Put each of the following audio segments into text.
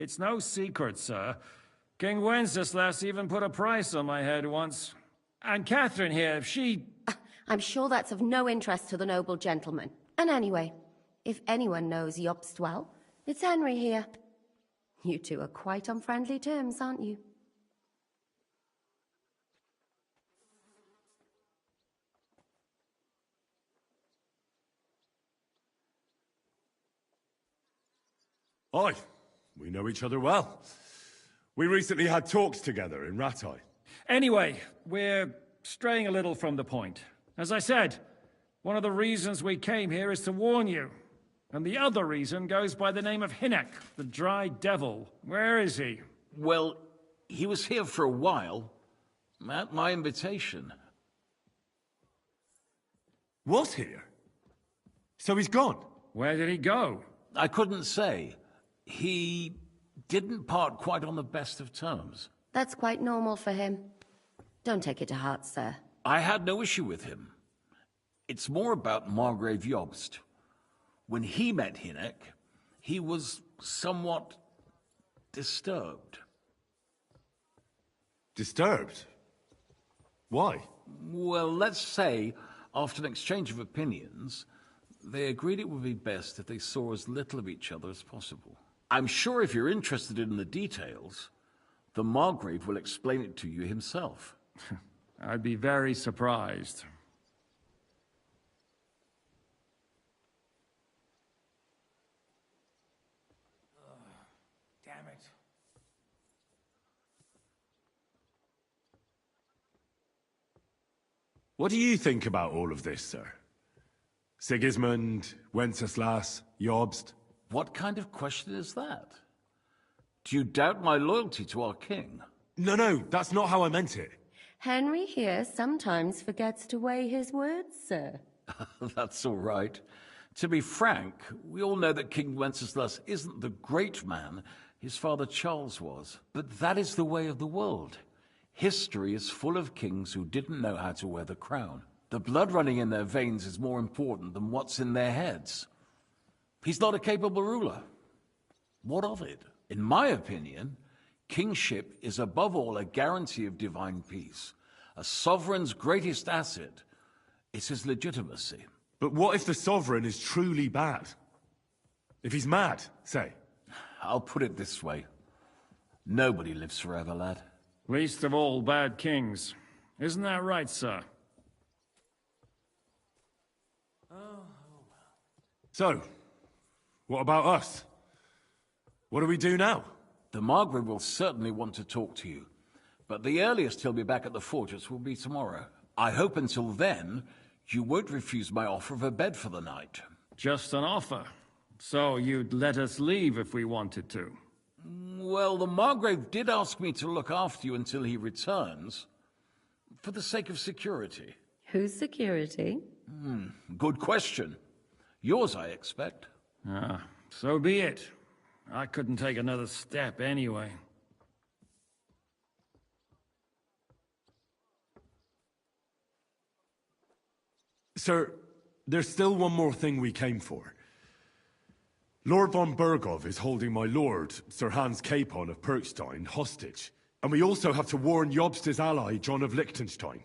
It's no secret, sir. King Wenceslas even put a price on my head once. And Catherine here, if she... I'm sure that's of no interest to the noble gentleman. And anyway, if anyone knows Jobst well, it's Henry here. You two are quite on friendly terms, aren't you? Aye, we know each other well. We recently had talks together in Rattay. Anyway, we're straying a little from the point. As I said, one of the reasons we came here is to warn you. And the other reason goes by the name of Hynek, the Dry Devil. Where is he? Well, he was here for a while, at my invitation. Was here? So he's gone? Where did he go? I couldn't say. He didn't part quite on the best of terms. That's quite normal for him. Don't take it to heart, sir. I had no issue with him. It's more about Margrave Jobst. When he met Hynek, he was somewhat disturbed. Disturbed? Why? Well, let's say, after an exchange of opinions, they agreed it would be best if they saw as little of each other as possible. I'm sure if you're interested in the details, the Margrave will explain it to you himself. I'd be very surprised. Damn it. What do you think about all of this, sir? Sigismund, Wenceslas, Jobst? What kind of question is that? Do you doubt my loyalty to our king? No, that's not how I meant it. Henry here sometimes forgets to weigh his words, sir. That's all right. To be frank, we all know that King Wenceslas isn't the great man his father Charles was. But that is the way of the world. History is full of kings who didn't know how to wear the crown. The blood running in their veins is more important than what's in their heads. He's not a capable ruler. What of it? In my opinion, kingship is above all a guarantee of divine peace. A sovereign's greatest asset is his legitimacy. But what if the sovereign is truly bad? If he's mad, say? I'll put it this way. Nobody lives forever, lad. Least of all bad kings. Isn't that right, sir? So, what about us? What do we do now? The Margrave will certainly want to talk to you, but the earliest he'll be back at the fortress will be tomorrow. I hope until then, you won't refuse my offer of a bed for the night. Just an offer. So you'd let us leave if we wanted to? Well, the Margrave did ask me to look after you until he returns, for the sake of security. Whose security? Good question. Yours, I expect. Ah, so be it. I couldn't take another step anyway. Sir, there's still one more thing we came for. Lord von Bergov is holding my lord, Sir Hans Capon of Perkstein, hostage. And we also have to warn Jobst's ally, John of Liechtenstein.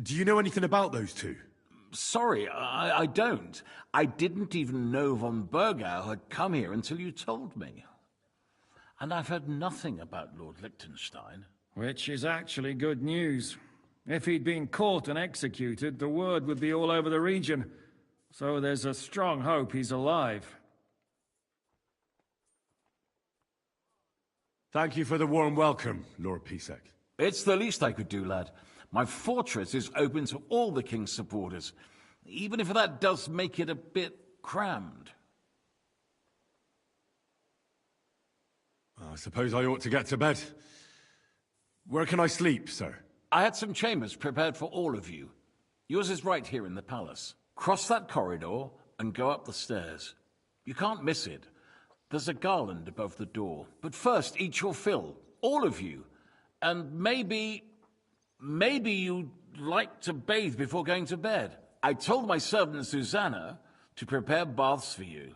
Do you know anything about those two? Sorry, I don't. I didn't even know von Bergau had come here until you told me. And I've heard nothing about Lord Liechtenstein. Which is actually good news. If he'd been caught and executed, the word would be all over the region. So there's a strong hope he's alive. Thank you for the warm welcome, Lord Pisek. It's the least I could do, lad. My fortress is open to all the king's supporters, even if that does make it a bit crammed. I suppose I ought to get to bed. Where can I sleep, sir? I had some chambers prepared for all of you. Yours is right here in the palace. Cross that corridor and go up the stairs. You can't miss it. There's a garland above the door. But first, eat your fill, all of you. And maybe you'd like to bathe before going to bed. I told my servant Susanna to prepare baths for you.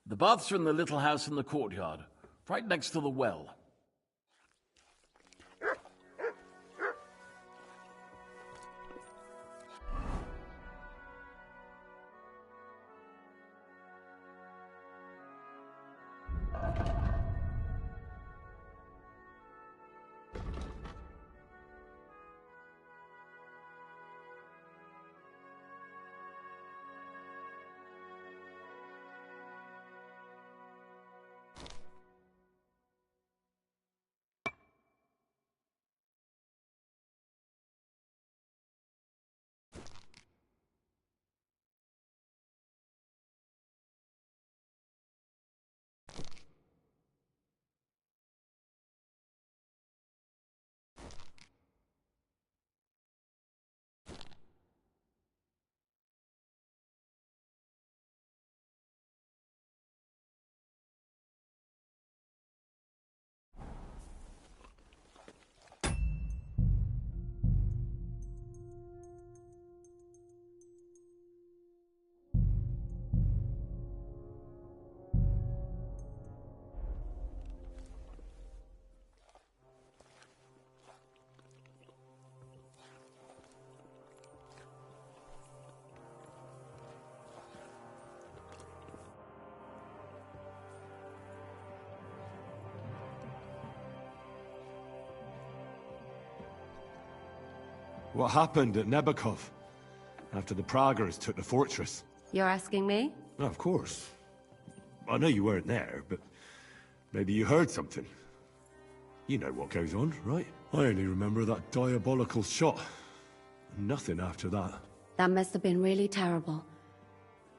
The baths are in the little house in the courtyard. right next to the well. What happened at Nebakov after the Praguers took the fortress? You're asking me? Oh, of course. I know you weren't there, but maybe you heard something. You know what goes on, right? I only remember that diabolical shot. Nothing after that. That must have been really terrible.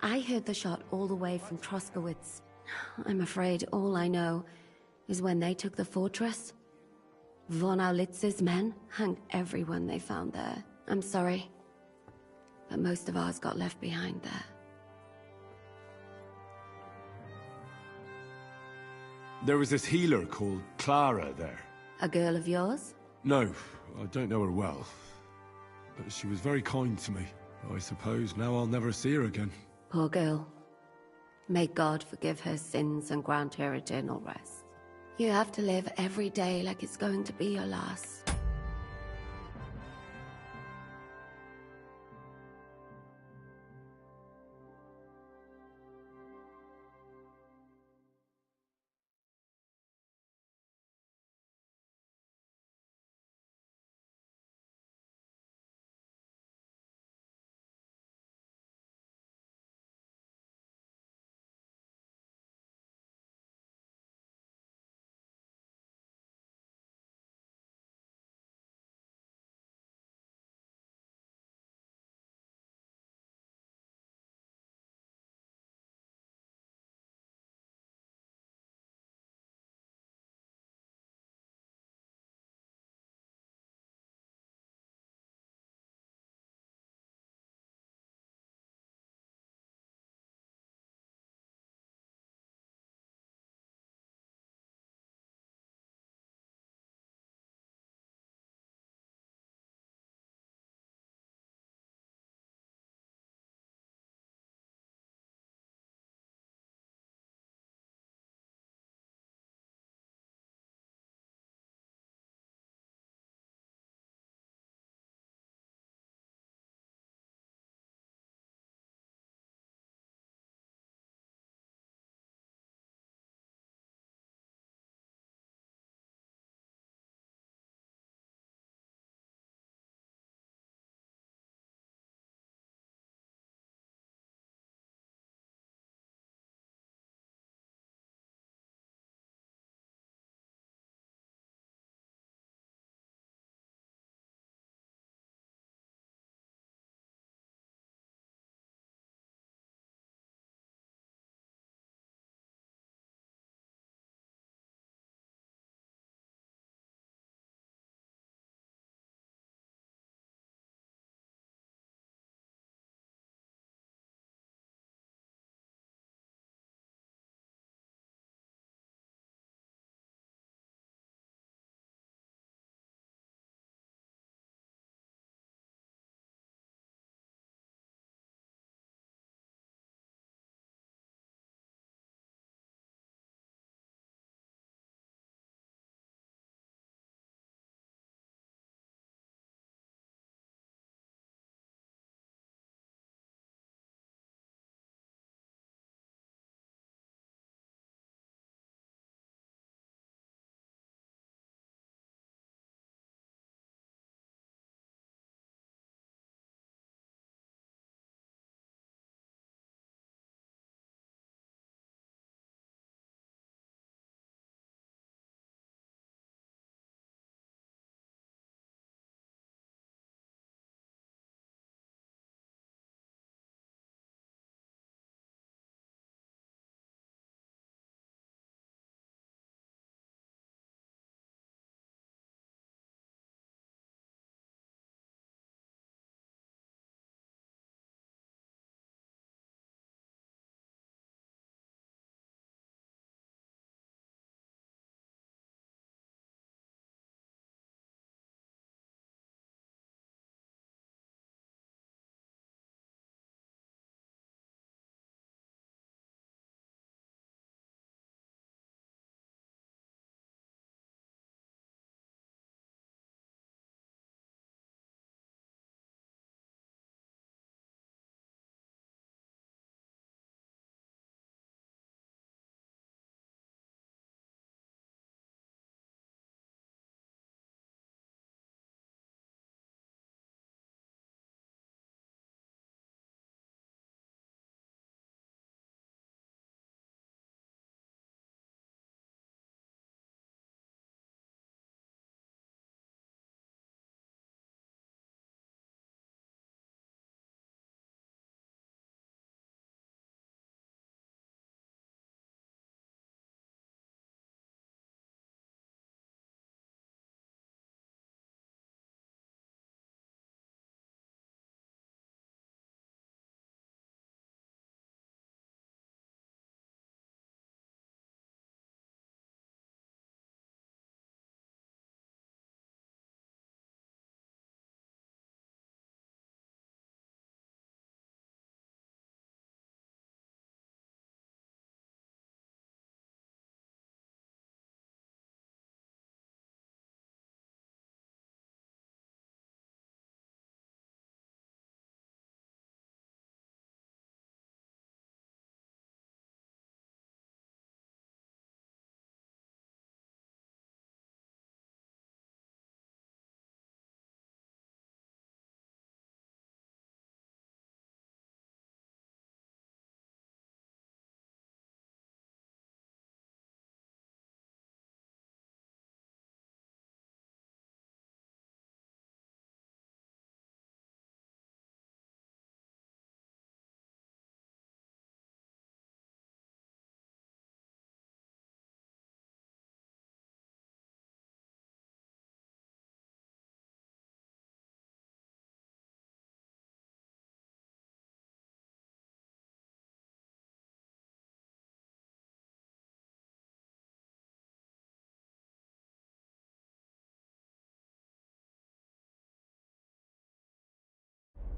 I heard the shot all the way from Troskowitz. I'm afraid all I know is when they took the fortress, Von Aulitz's men hanged everyone they found there. I'm sorry, but most of ours got left behind there. There was this healer called Clara there. A girl of yours? No, I don't know her well. But she was very kind to me. I suppose now I'll never see her again. Poor girl. May God forgive her sins and grant her eternal rest. You have to live every day like it's going to be your last.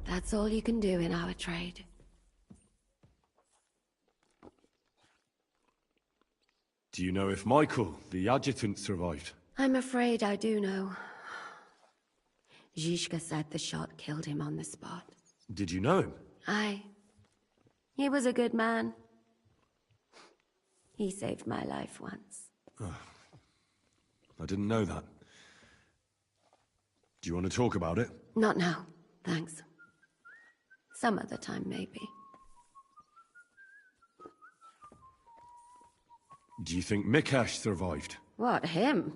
That's all you can do in our trade. Do you know if Michael, the adjutant, survived? I'm afraid I do know. Zhishka said the shot killed him on the spot. Did you know him? Aye. He was a good man. He saved my life once. I didn't know that. Do you want to talk about it? Not now, thanks. Some other time, maybe. Do you think Mikash survived? What, him?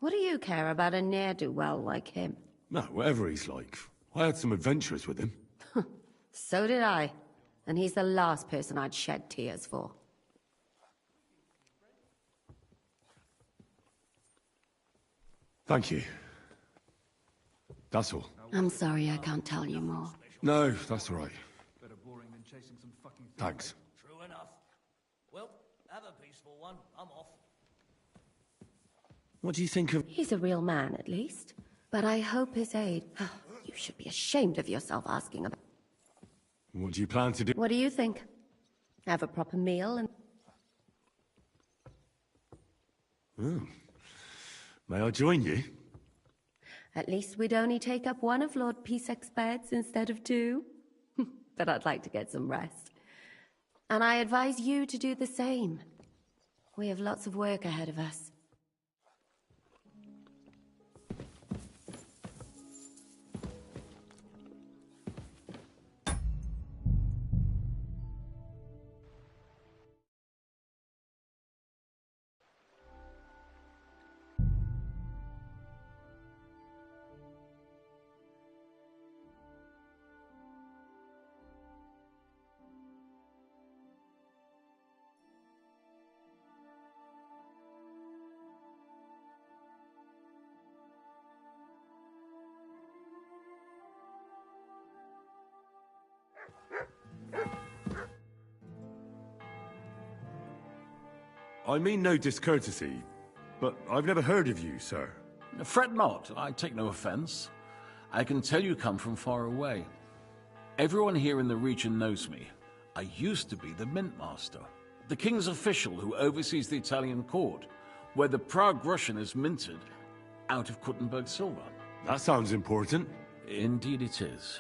What do you care about a ne'er-do-well like him? No, whatever he's like. I had some adventures with him. So did I. And he's the last person I'd shed tears for. Thank you. That's all. I'm sorry I can't tell you more. No, that's all right. Thanks. True enough. Well, have a peaceful one. I'm off. What do you think of... He's a real man, at least. But I hope his aid... You should be ashamed of yourself asking about... What do you plan to do? What do you think? Have a proper meal and... Oh. May I join you? At least we'd only take up one of Lord Pisek's beds instead of two. But I'd like to get some rest. And I advise you to do the same. We have lots of work ahead of us. I mean no discourtesy, but I've never heard of you, sir. Fret not, I take no offense. I can tell you come from far away. Everyone here in the region knows me. I used to be the Mint Master, the king's official who oversees the Italian court, where the Prague Russian is minted out of Kuttenberg silver. That sounds important. Indeed it is.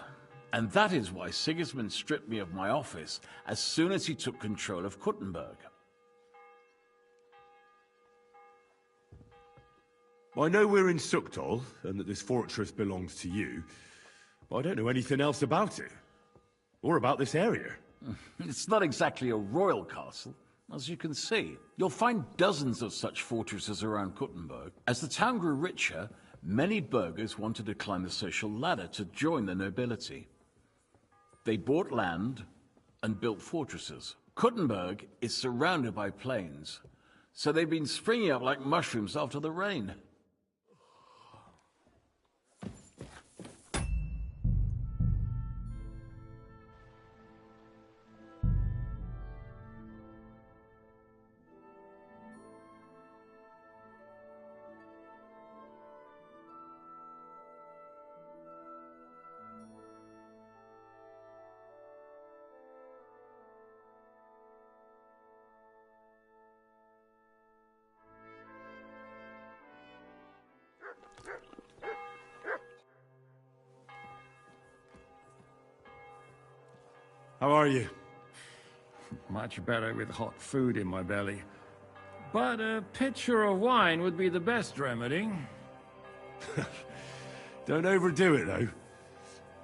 And that is why Sigismund stripped me of my office as soon as he took control of Kuttenberg. I know we're in Sukdal, and that this fortress belongs to you, but I don't know anything else about it. Or about this area. It's not exactly a royal castle, as you can see. You'll find dozens of such fortresses around Kuttenberg. As the town grew richer, many burghers wanted to climb the social ladder to join the nobility. They bought land and built fortresses. Kuttenberg is surrounded by plains, so they've been springing up like mushrooms after the rain. How are you? Much better with hot food in my belly. But a pitcher of wine would be the best remedy. Don't overdo it, though.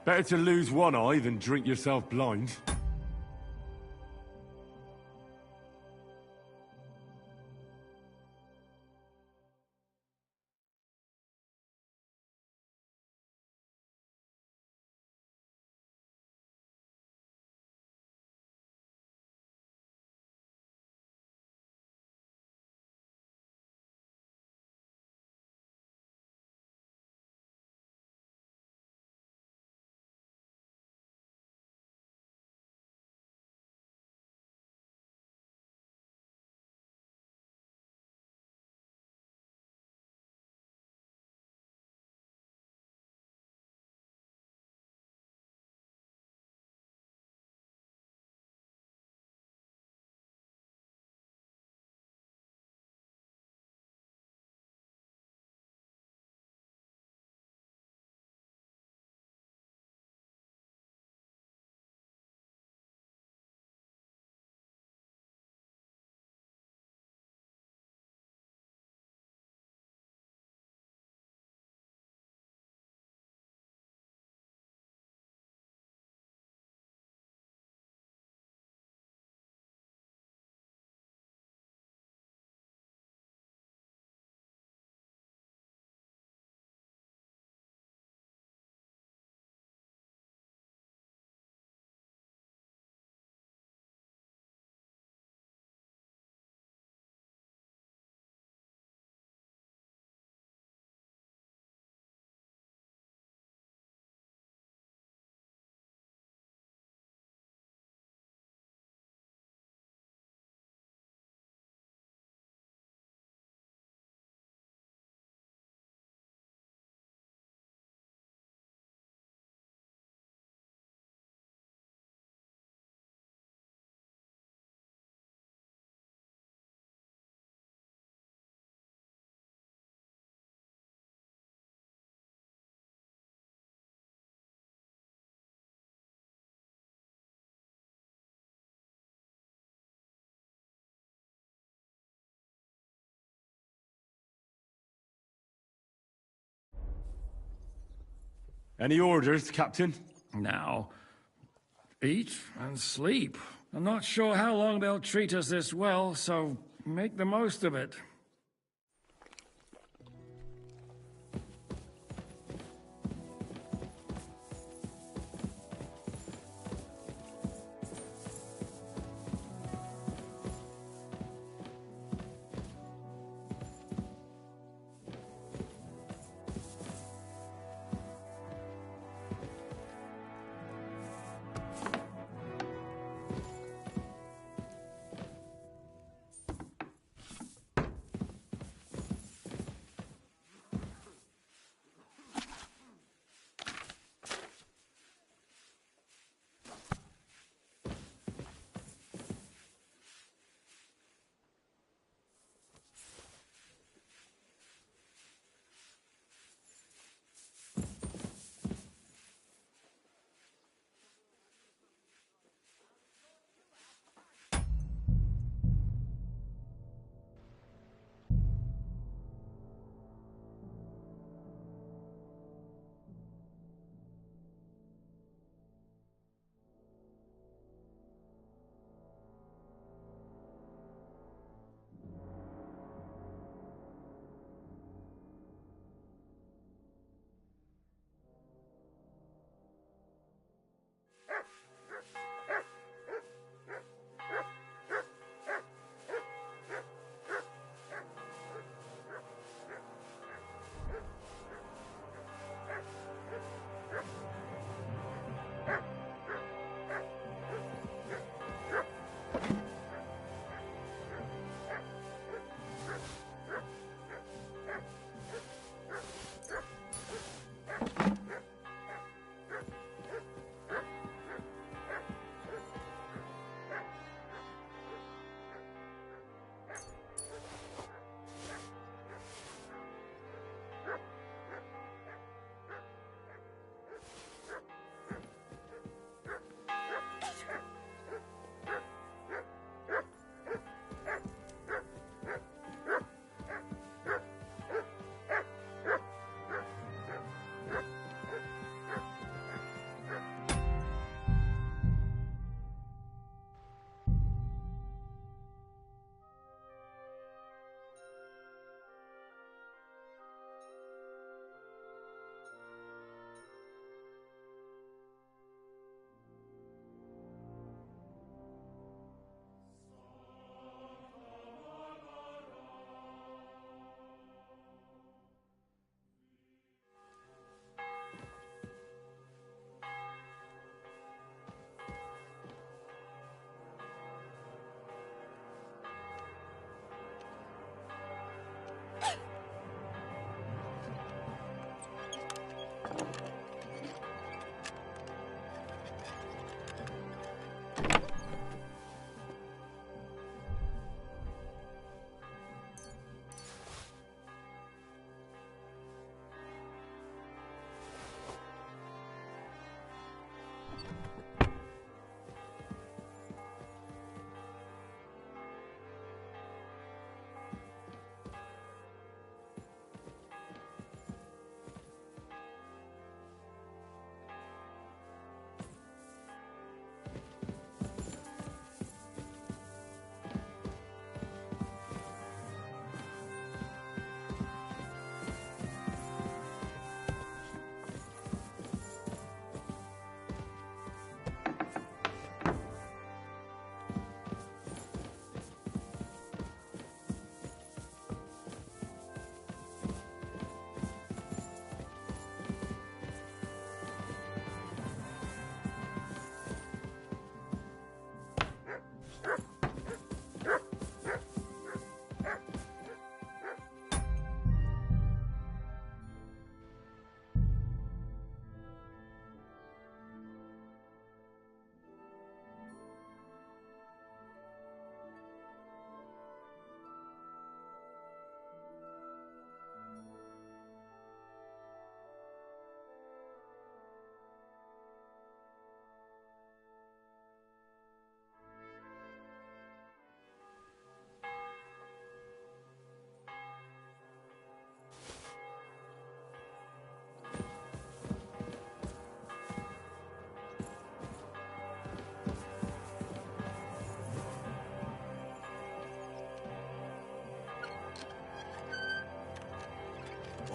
Better to lose one eye than drink yourself blind. Any orders, Captain? Now, eat and sleep. I'm not sure how long they'll treat us this well, so make the most of it.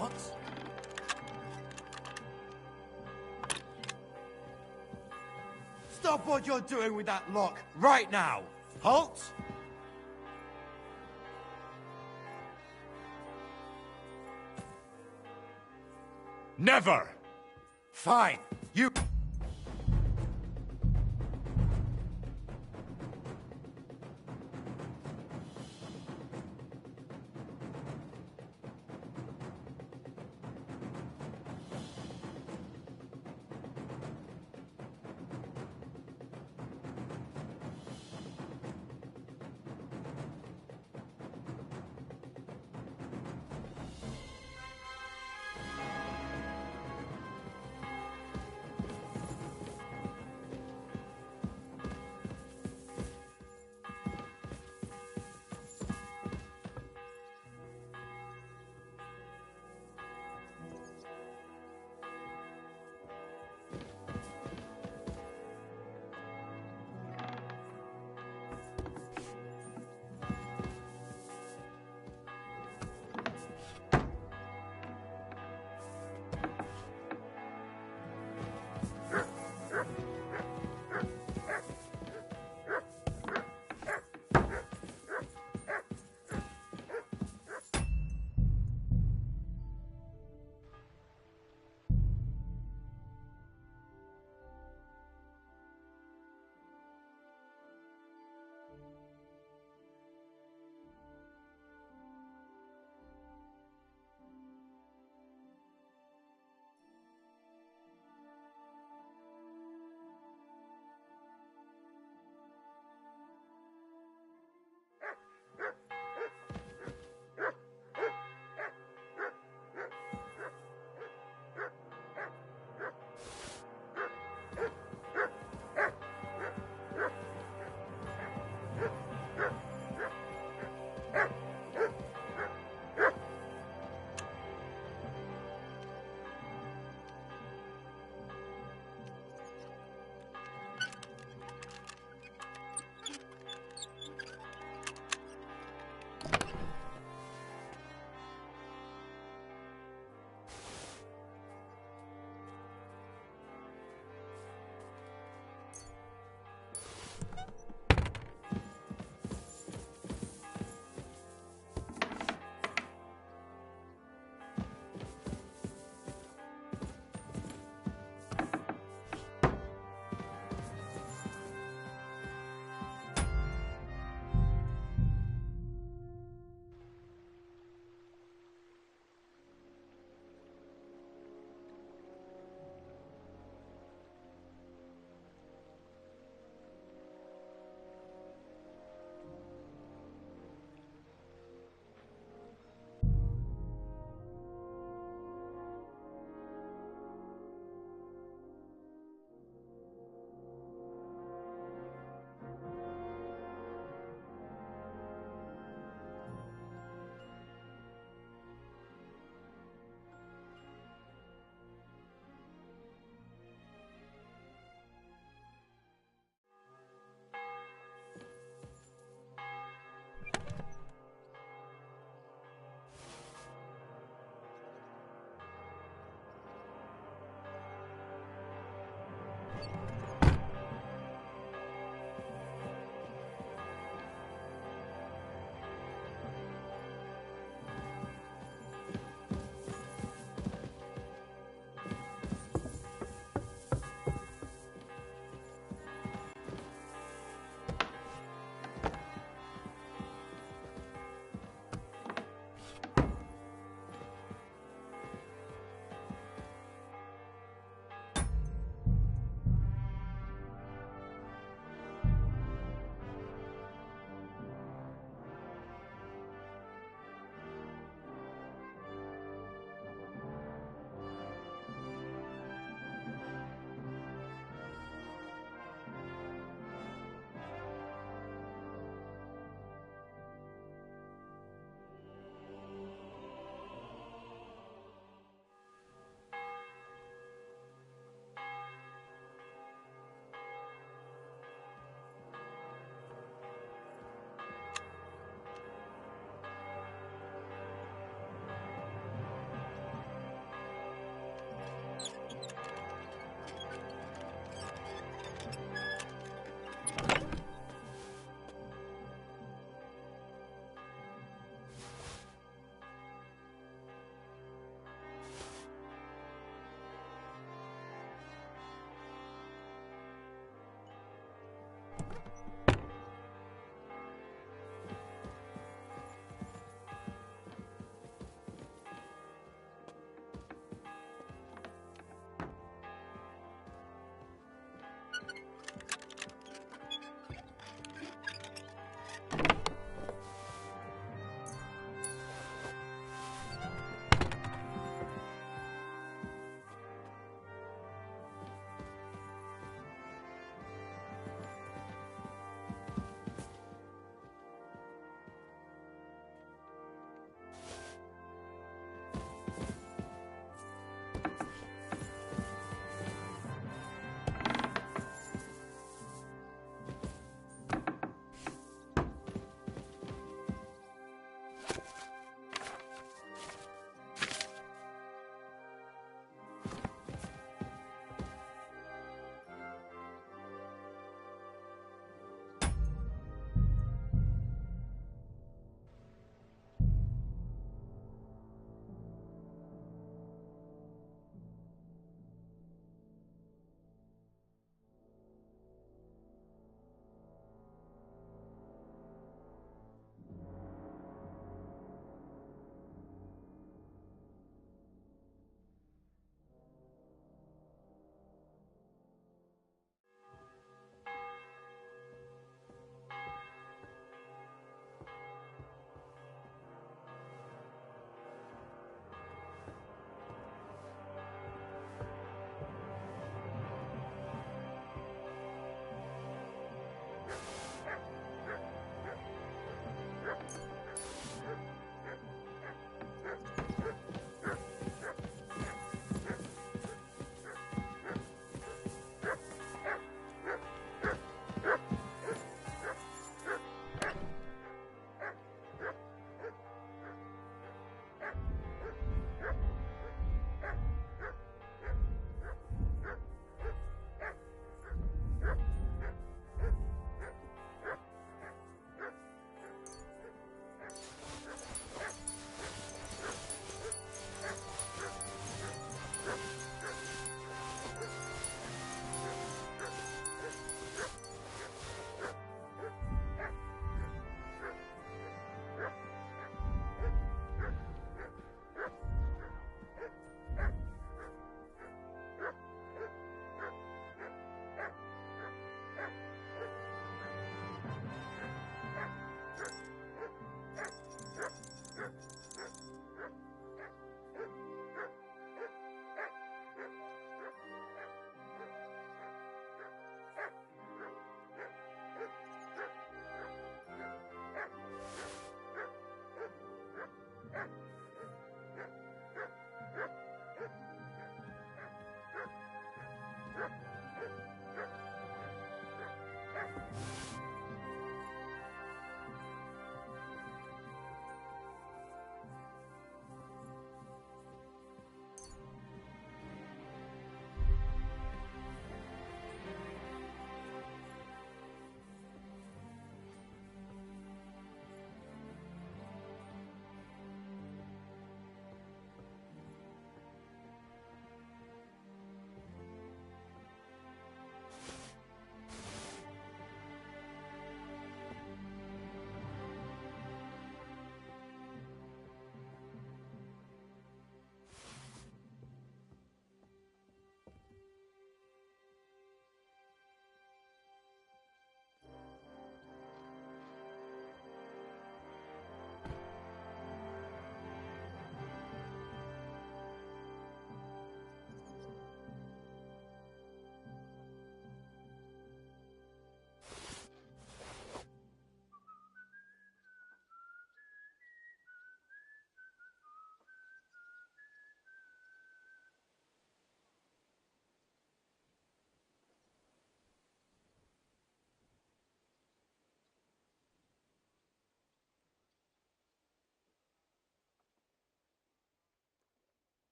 What? Stop what you're doing with that lock right now! Halt! Never! Fine. You...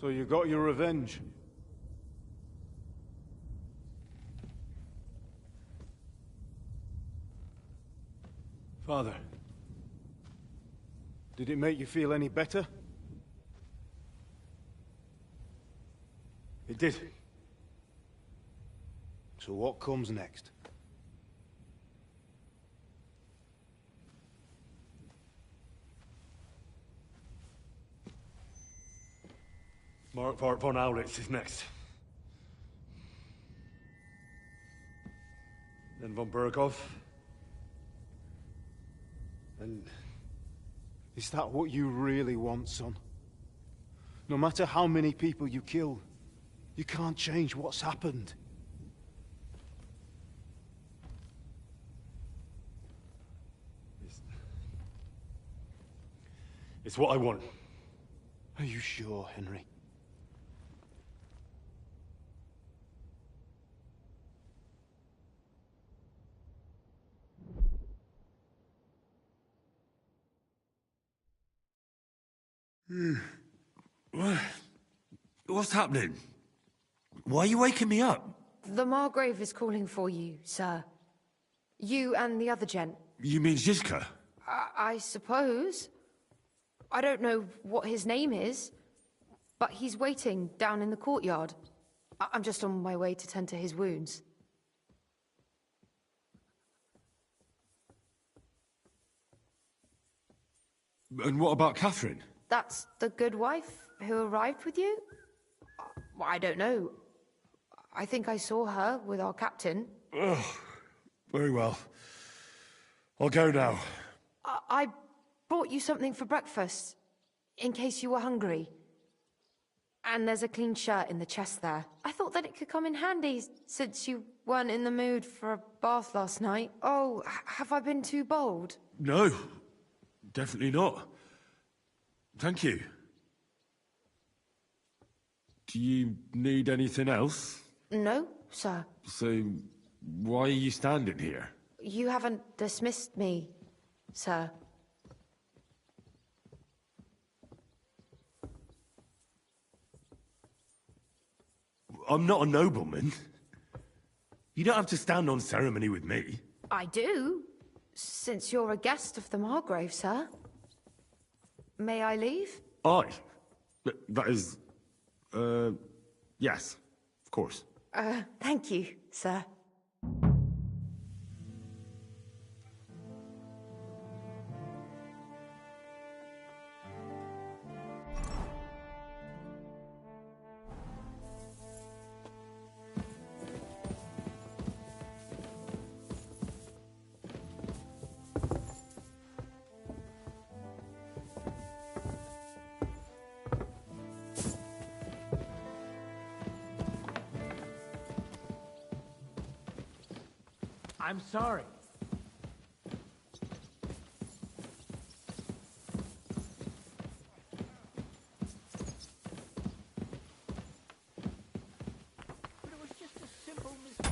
So you got your revenge? Father, did it make you feel any better? It did. So what comes next? Mark von Aulitz is next. Then von Berghoff. And is that what you really want, son? No matter how many people you kill, you can't change what's happened. It's what I want. Are you sure, Henry? What's happening? Why are you waking me up? The Margrave is calling for you, sir. You and the other gent. You mean Zizka? I suppose. I don't know what his name is, but he's waiting down in the courtyard. I'm just on my way to tend to his wounds. And what about Catherine? That's the good wife who arrived with you? I don't know. I think I saw her with our captain. Very well. I'll go now. I brought you something for breakfast, in case you were hungry. And there's a clean shirt in the chest there. I thought that it could come in handy, since you weren't in the mood for a bath last night. Oh, have I been too bold? No, definitely not. Thank you. Do you need anything else? No, sir. So, why are you standing here? You haven't dismissed me, sir. I'm not a nobleman. You don't have to stand on ceremony with me. I do, since you're a guest of the Margrave, sir. May I leave? That is... yes, of course. Thank you, sir. I'm sorry. But it was just a simple mistake.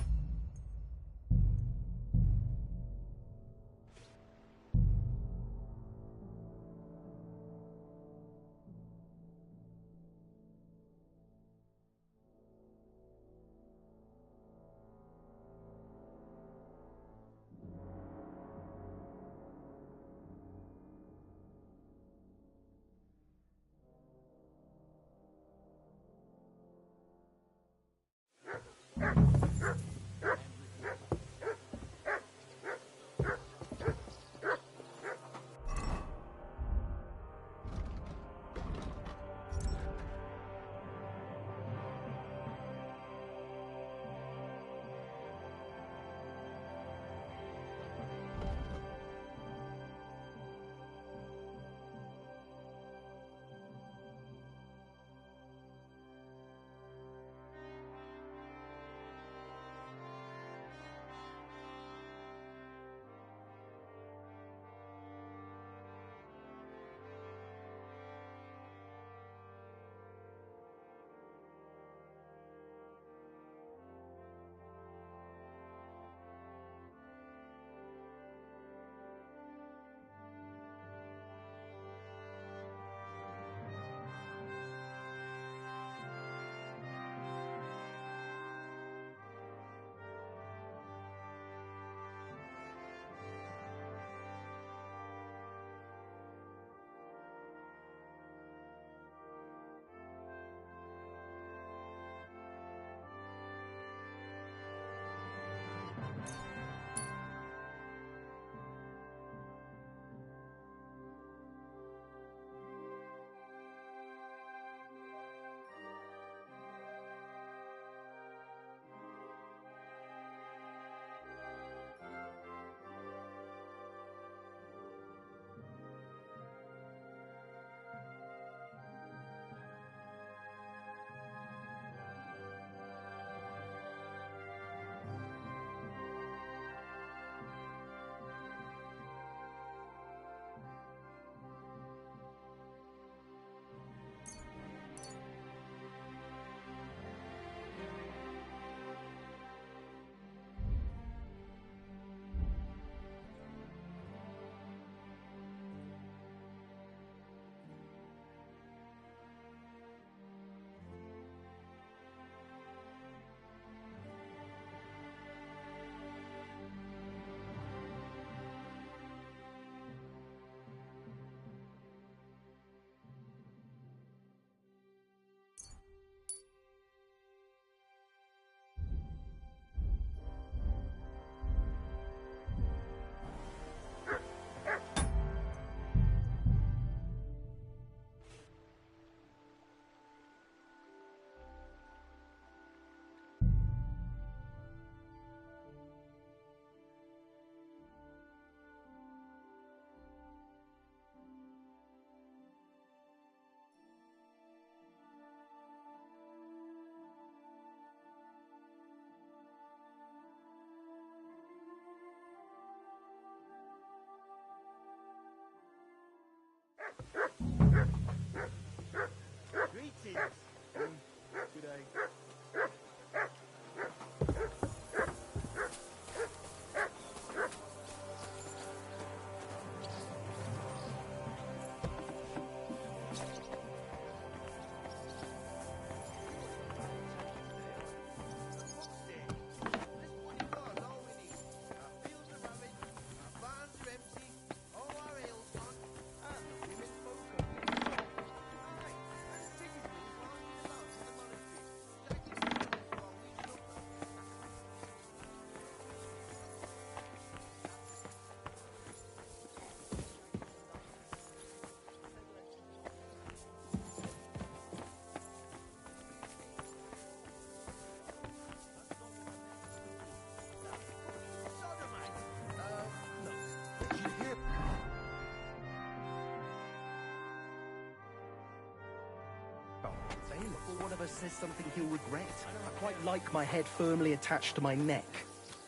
one of us says something he'll regret. I quite like my head firmly attached to my neck.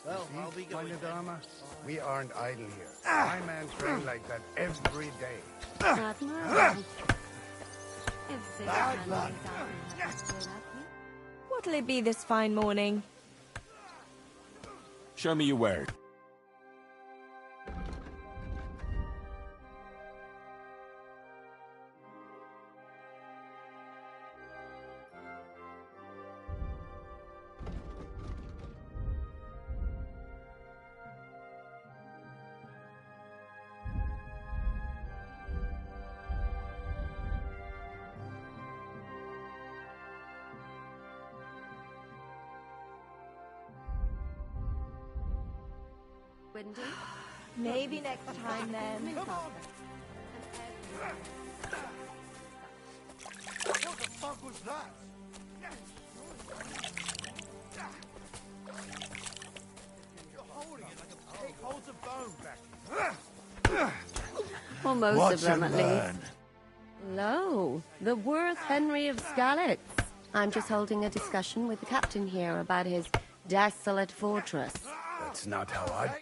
Well, I'll be going. Dharma, we aren't idle here. My man trained like that every day. What'll it be this fine morning? Show me your word. Windy? Maybe next time then. What the fuck was that? You're holding it like a pig holds a bone back. Or most Watch of them, and at learn. least. Lo, the worth Henry of Skalitz. I'm just holding a discussion with the captain here about his desolate fortress. That's not how I...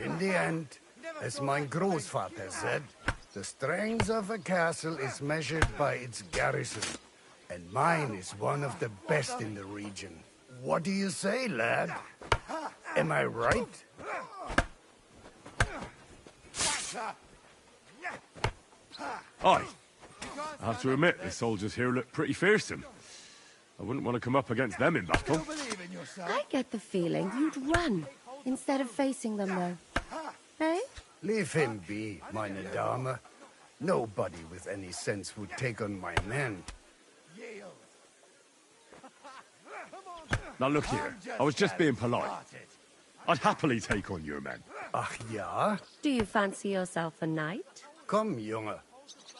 In the end, as my großvater said, the strength of a castle is measured by its garrison. And mine is one of the best in the region. What do you say, lad? Am I right? Aye. I have to admit, the soldiers here look pretty fearsome. I wouldn't want to come up against them in battle. I get the feeling you'd run instead of facing them, though. Hey? Leave him be, meine Dame. Nobody with any sense would take on my men. Now look here, I was just being polite. I'd happily take on your men. Ach ja? Do you fancy yourself a knight? Come, Junge.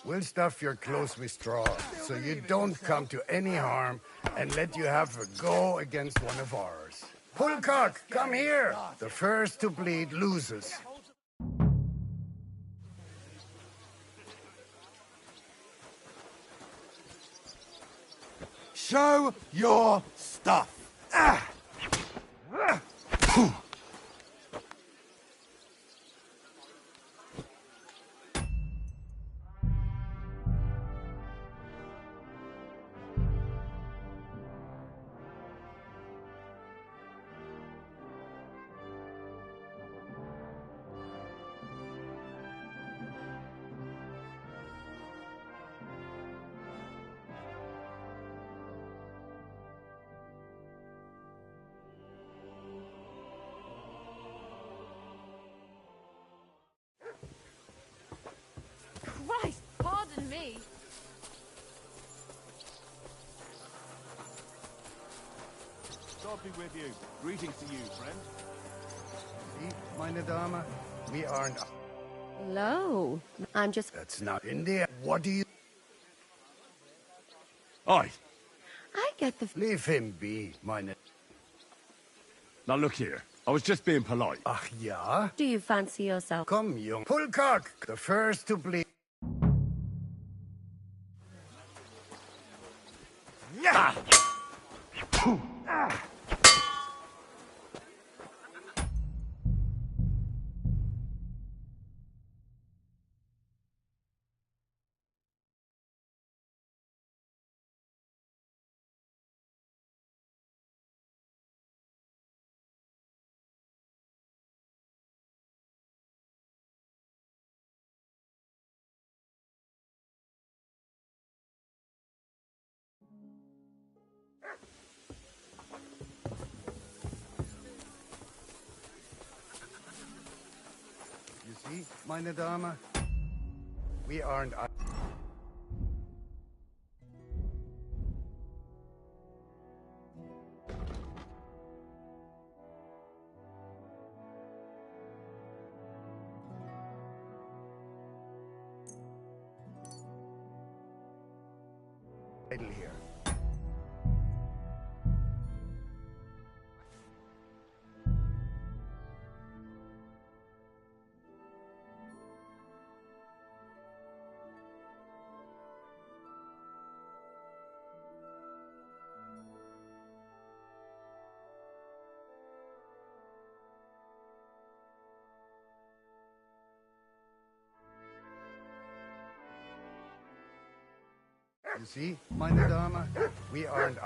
We'll stuff your clothes with straw, so you don't come to any harm, and let you have a go against one of ours. Pulcock, come here! The first to bleed loses. Show your stuff. Christ, pardon me. God be with you. Greetings to you, friend. See, meine Dame? We aren't... Lo, I'm just... That's not in there. What do you... Aye. I get the... Leave him be, meine... Now look here, I was just being polite. Ach ja? Do you fancy yourself... Come, Junge. Pulcock, the first to bleed. You see, meine Dame? We aren't... idle here. You see, meine Dame, we aren't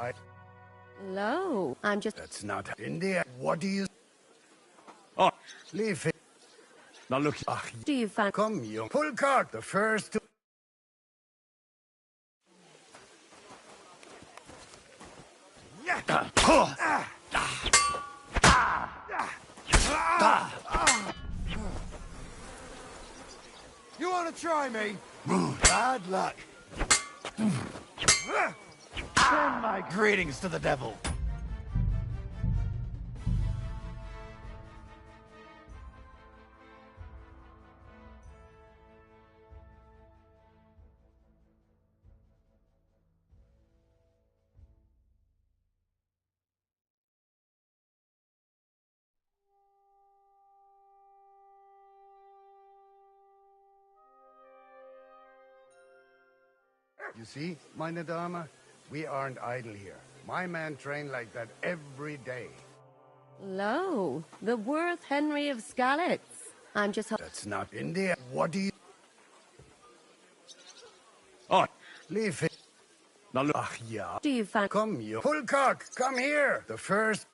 Hello. I'm just... That's not India. What do you... Oh, Leave it. now look. Do you find... Come, young. Pull cart, the first to... You want to try me? Bad luck. Send my greetings to the devil. You see, meine Dame, we aren't idle here. My man trained like that every day. Hello. The worth Henry of Skalitz. I'm just... That's not India. What do you... Oh, Leave it. now look. Ach, ja. Do you find... Come, you. Pulcock, come here. The first...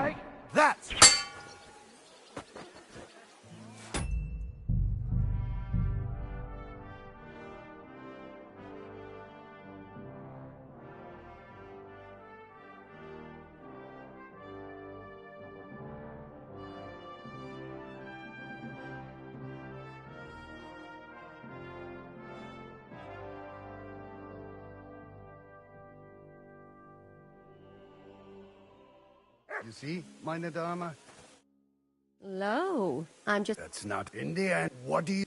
Hey, that's... You see, meine Dame? Hello. I'm just... That's not India. What do you...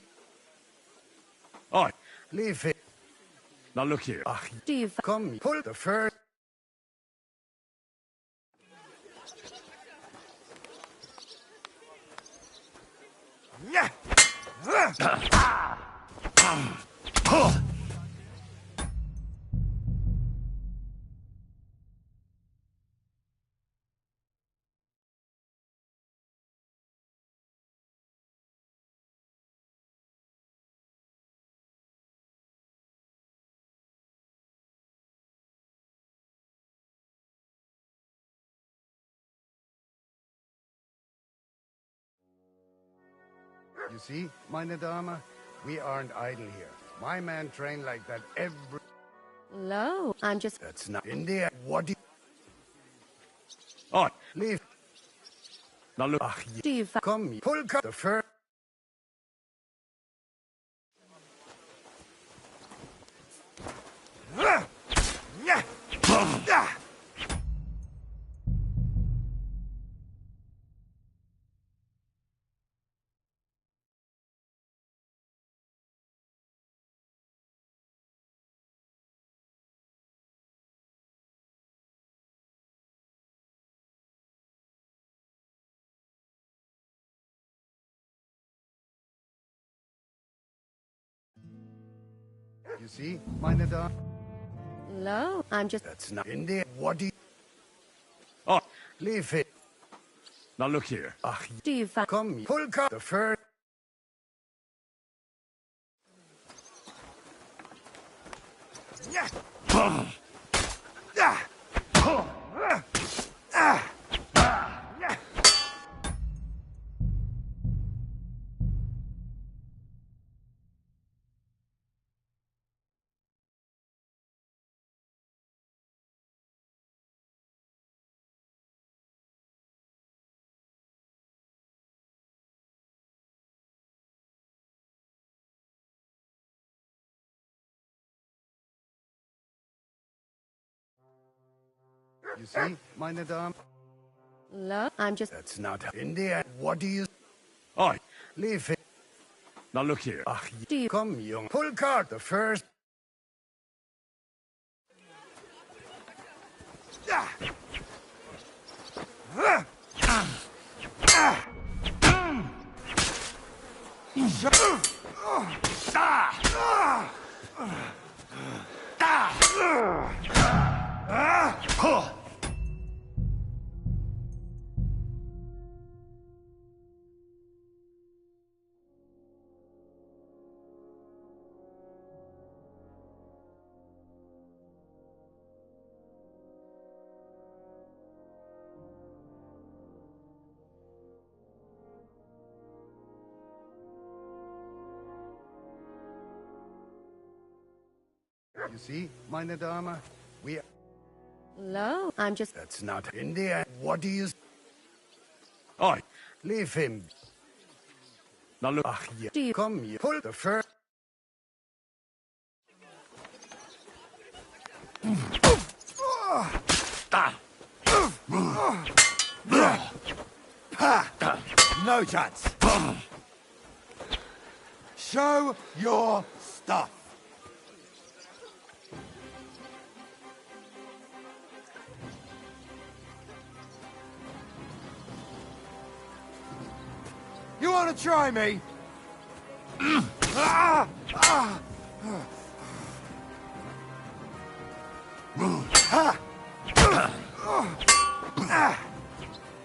Oh, Leave it. now look here. Ach, Do you find... come, pull the first... You see, meine Dame? We aren't idle here. My man trained like that every... Hello. I'm just... That's not India. What do you... Oh, Leave. now look. Ach, Do you find... come, pull the first... You see, meine Dame? Hello. I'm just... That's not India. What do you... Oh, Leave it. now look here. Ach, Do you find... come, pull the first... You see, meine Dame? Hello. I'm just... That's not India. What do you... Oh, Leave it. now look here. Ach, Do you... come, young. Pull the first... You see, meine Dame, we... Hello? I'm just... That's not in the end. What do you... Aye. Leave him. Now look. Ach, yeah. Do you... Come, you pull the fur. No chance. Show your stuff. You want to try me?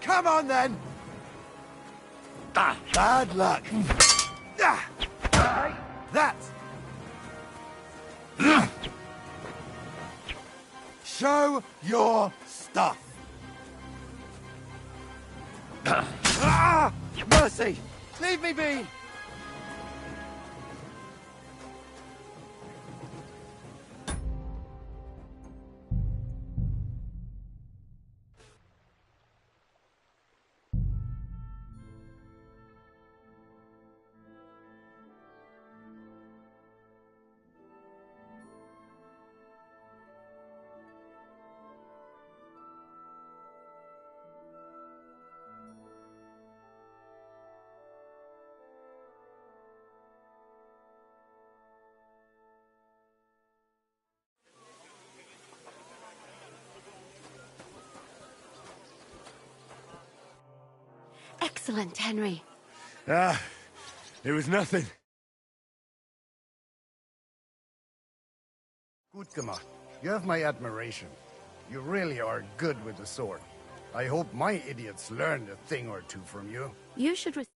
Come on then. Bad luck. That. Show your stuff. Mercy! Leave me be! Excellent, Henry. Ah, it was nothing. Gut gemacht. You have my admiration. You really are good with the sword. I hope my idiots learned a thing or two from you. You should... And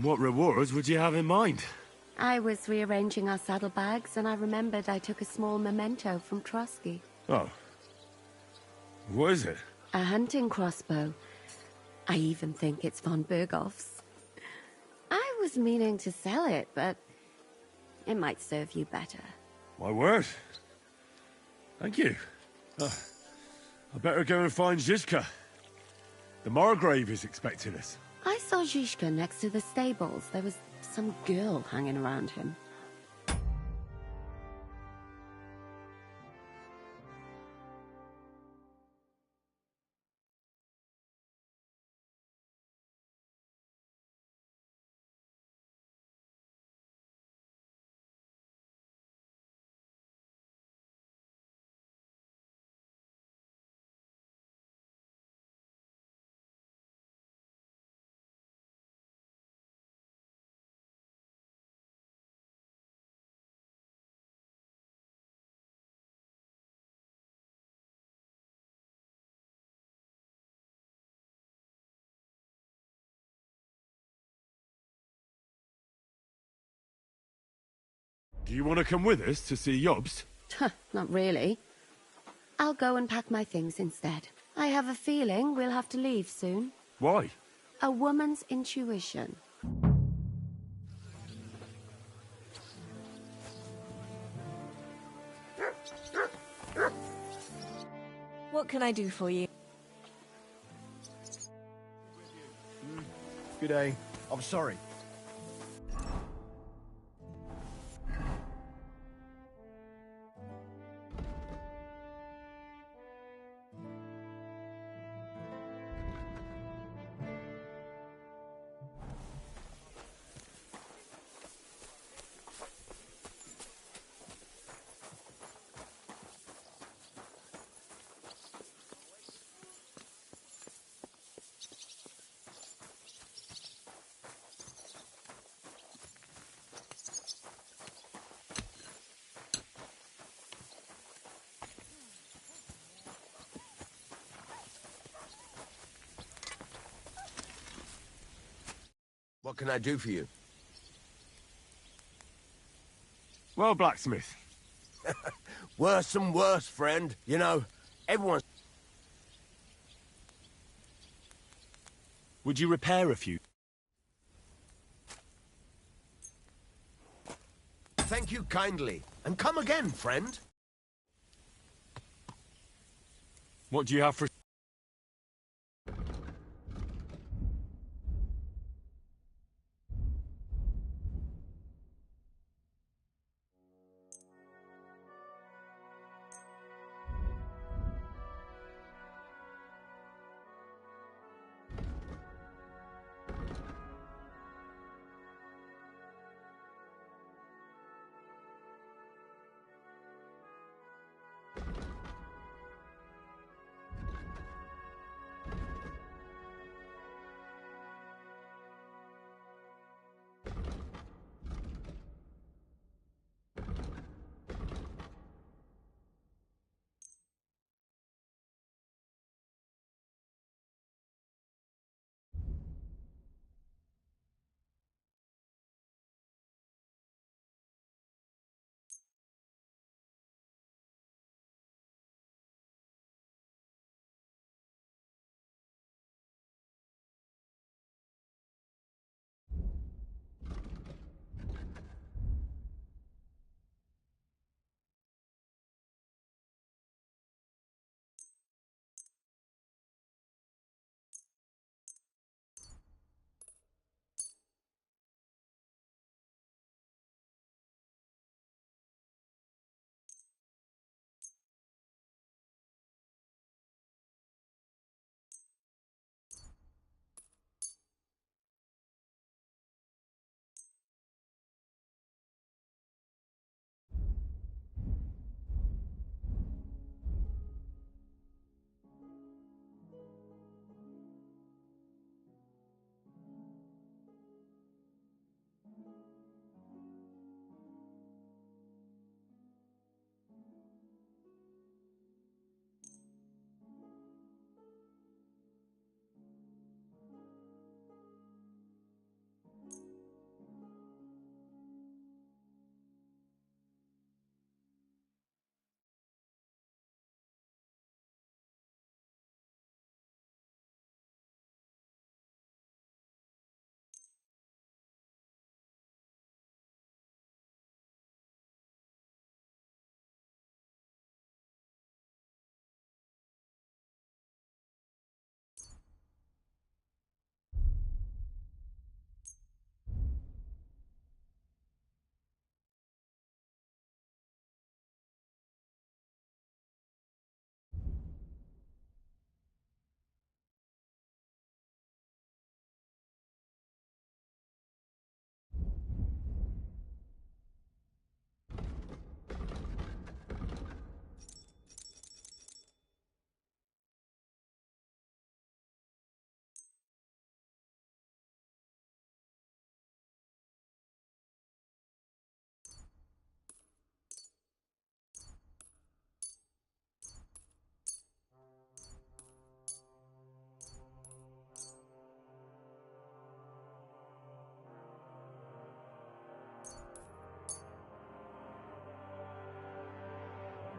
what rewards would you have in mind? I was rearranging our saddlebags, and I remembered I took a small memento from Trotsky. Oh. What is it? A hunting crossbow. I even think it's von Berghoff's. I was meaning to sell it, but it might serve you better. My word. Thank you. I better go and find Zizka. The Margrave is expecting us. I saw Zizka next to the stables. There was some girl hanging around him. Do you want to come with us to see Yobs? Not really. I'll go and pack my things instead. I have a feeling we'll have to leave soon. Why? A woman's intuition. What can I do for you? Good day. I'm sorry. What can I do for you? Well, blacksmith. Worse and worse, friend. You know, everyone's... Would you repair a few? Thank you kindly. And come again, friend. What do you have for...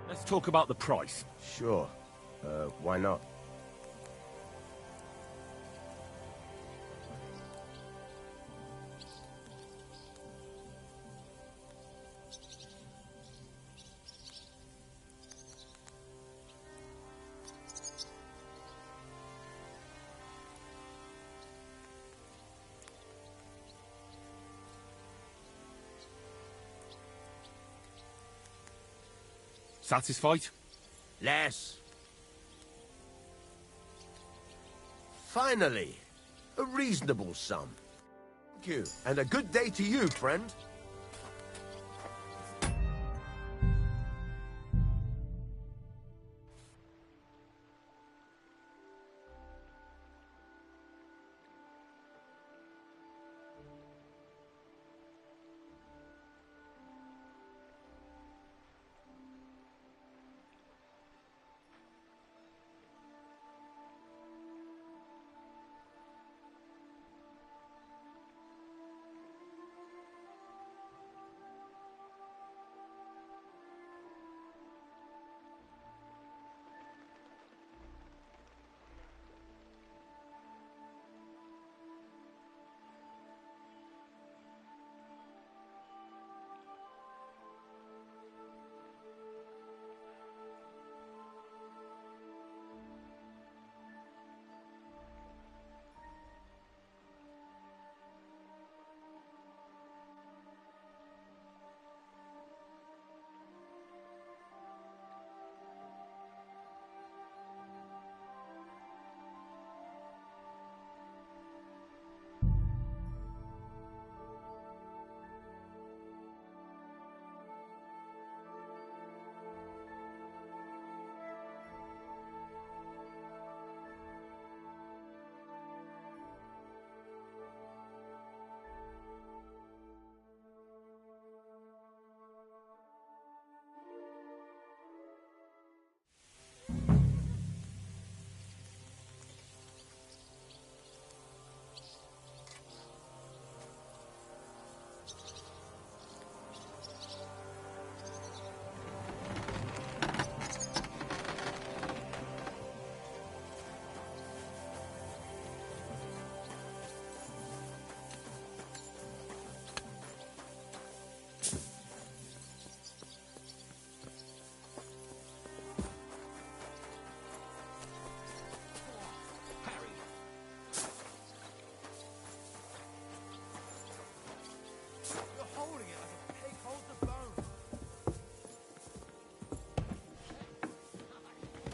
Let's talk about the price. Sure. Why not? Satisfied? Less. Finally, a reasonable sum. Thank you, and a good day to you, friend.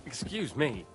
Excuse me.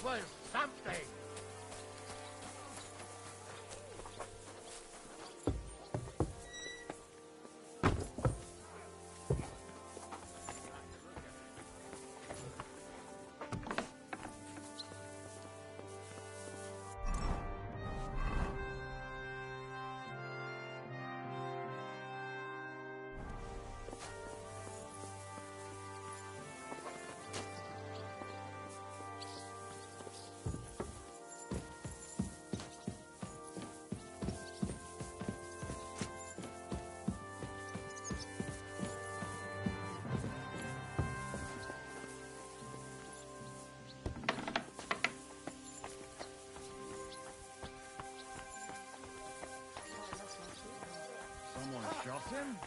was something. Someone shot him?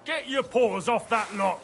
Get your paws off that lot!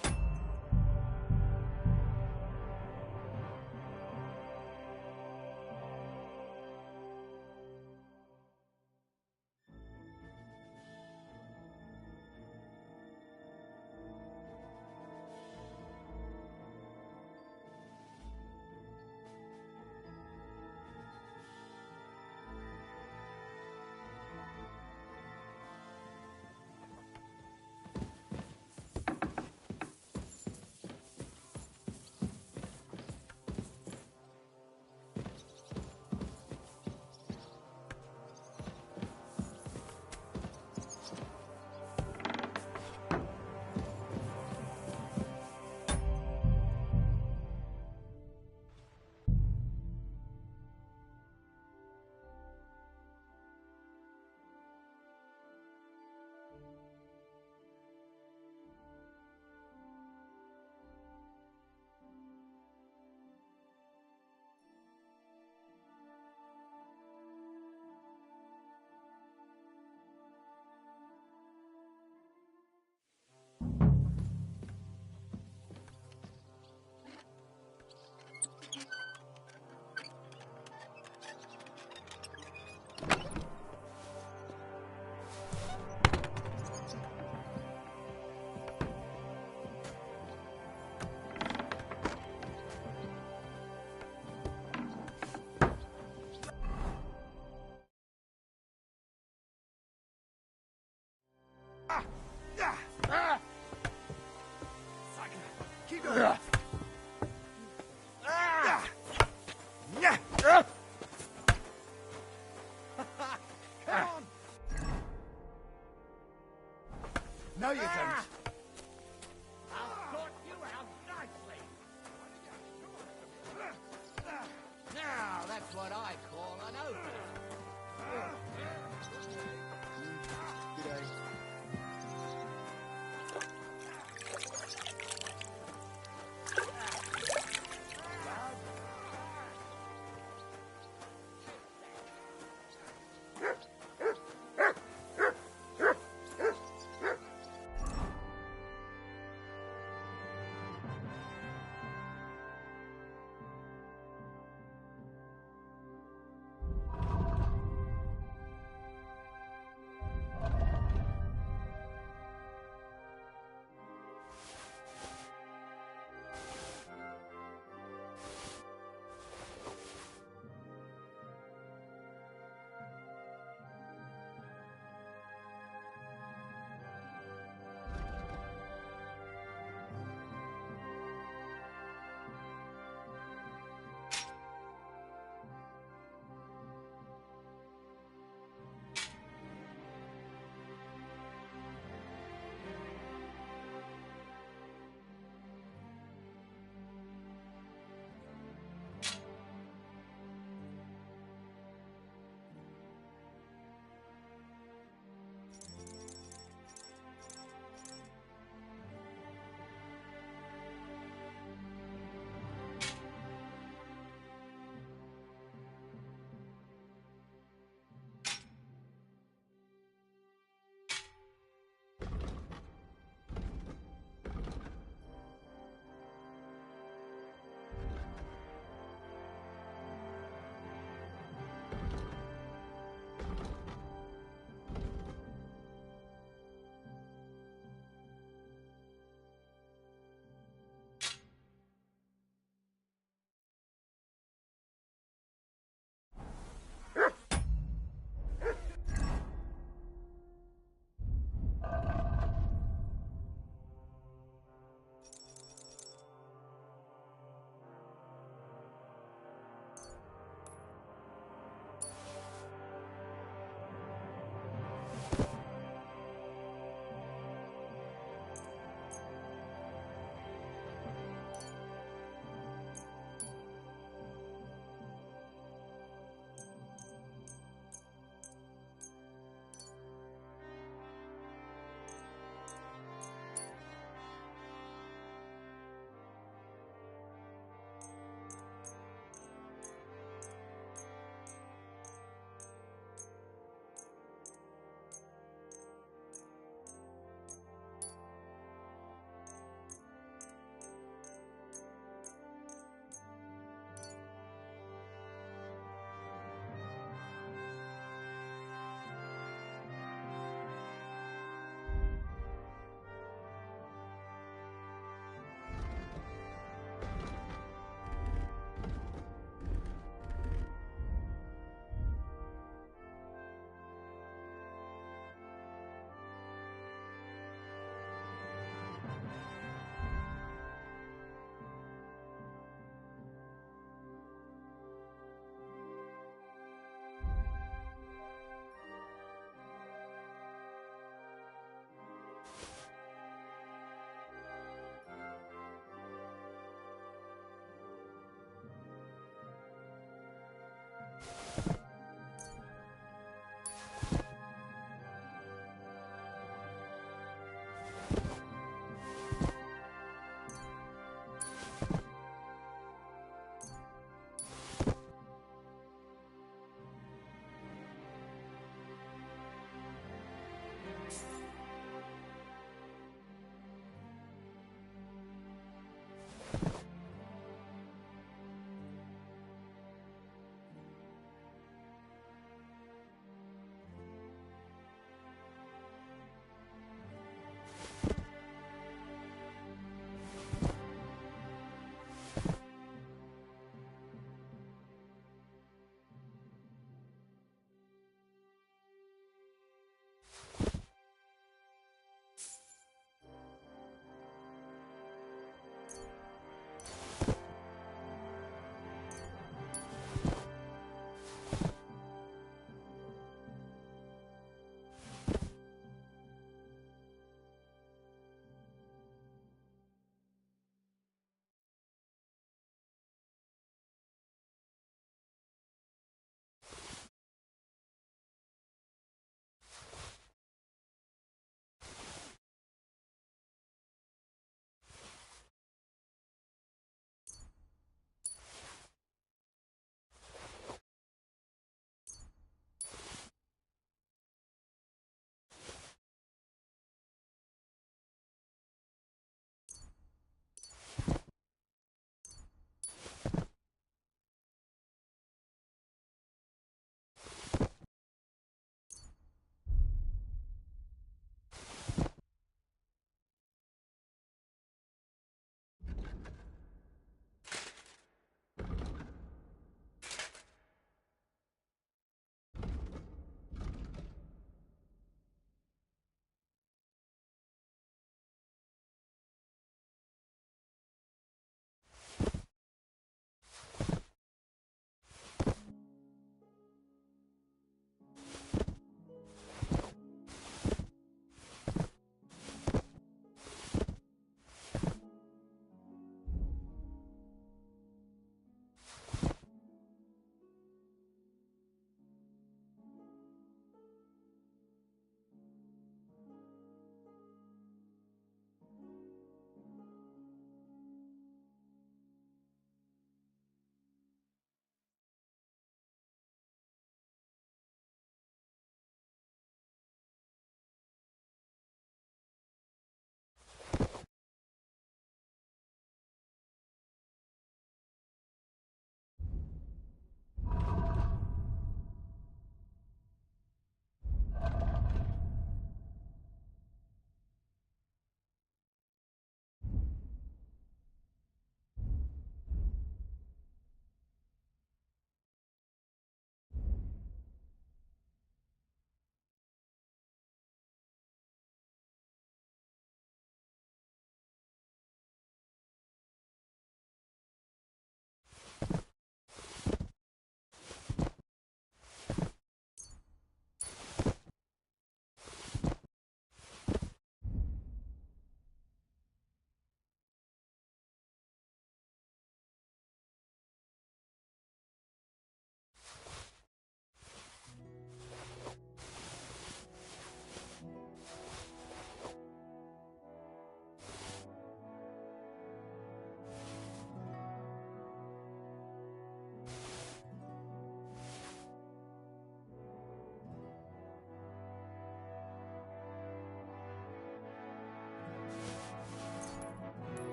Keep going. Come on. No, you don't. I'll sort you out nicely. Now, that's what I call an opening. G'day.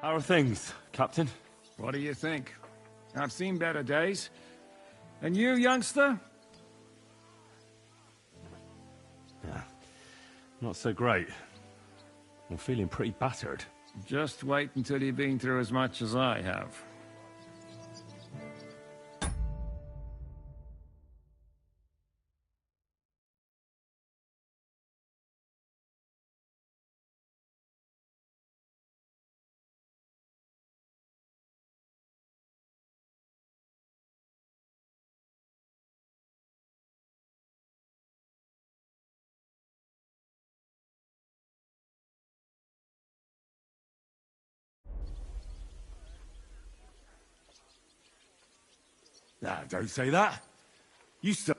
How are things, Captain? What do you think? I've seen better days. And you, youngster? Yeah, not so great. I'm feeling pretty battered. Just wait until you've been through as much as I have. Nah, don't say that. You still...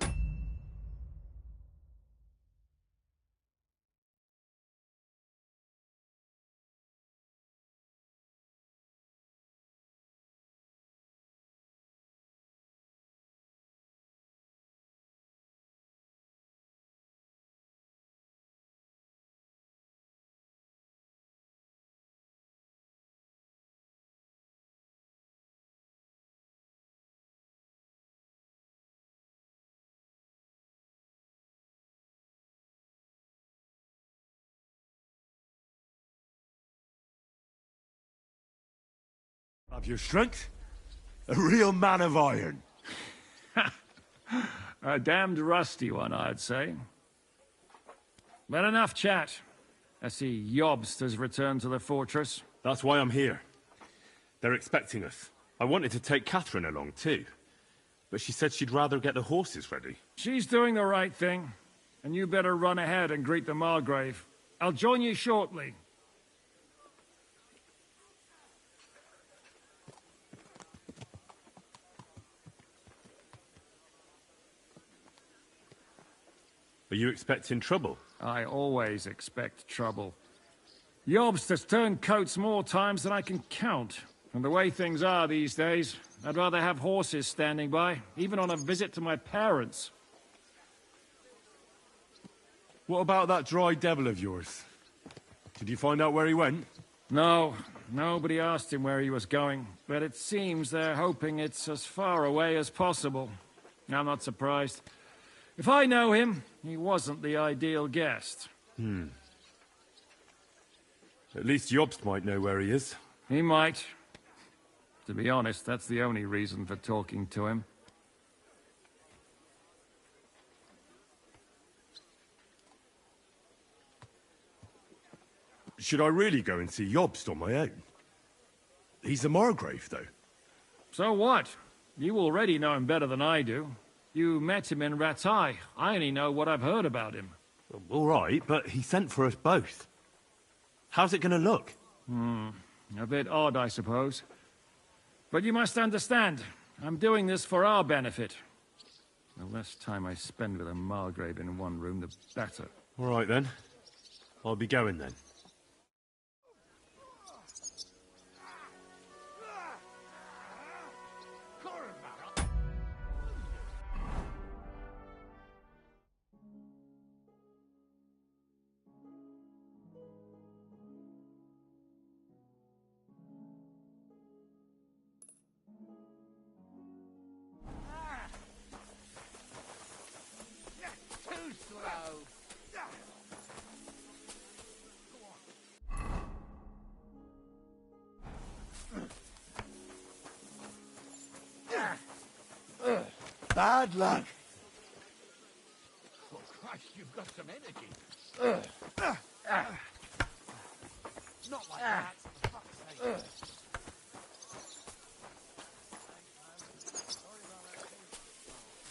Of your strength? A real man of iron. A damned rusty one, I'd say. But enough chat. I see Jobst has returned to the fortress. That's why I'm here. They're expecting us. I wanted to take Catherine along too, but she said she'd rather get the horses ready. She's doing the right thing, and you better run ahead and greet the Margrave. I'll join you shortly. Are you expecting trouble? I always expect trouble. Jobst has turned coats more times than I can count. And the way things are these days, I'd rather have horses standing by, even on a visit to my parents. What about that dry devil of yours? Did you find out where he went? No, nobody asked him where he was going, but it seems they're hoping it's as far away as possible. I'm not surprised. If I know him, he wasn't the ideal guest. At least Jobst might know where he is. He might. To be honest, that's the only reason for talking to him. Should I really go and see Jobst on my own? He's a Margrave, though. So what? You already know him better than I do. You met him in Ratai. I only know what I've heard about him. All right, but he sent for us both. How's it gonna look? A bit odd, I suppose. But you must understand, I'm doing this for our benefit. The less time I spend with a Margrave in one room, the better. All right, then. I'll be going, then. Bad luck. Oh, Christ, you've got some energy. Not like that, for fuck's sake. Sorry about that.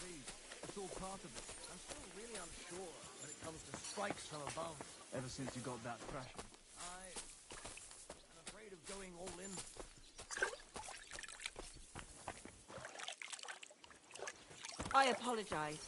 Please, it's all part of it. I'm still really unsure when it comes to strikes from above. Ever since you got that thrashing. I'm afraid of going all in. I apologize.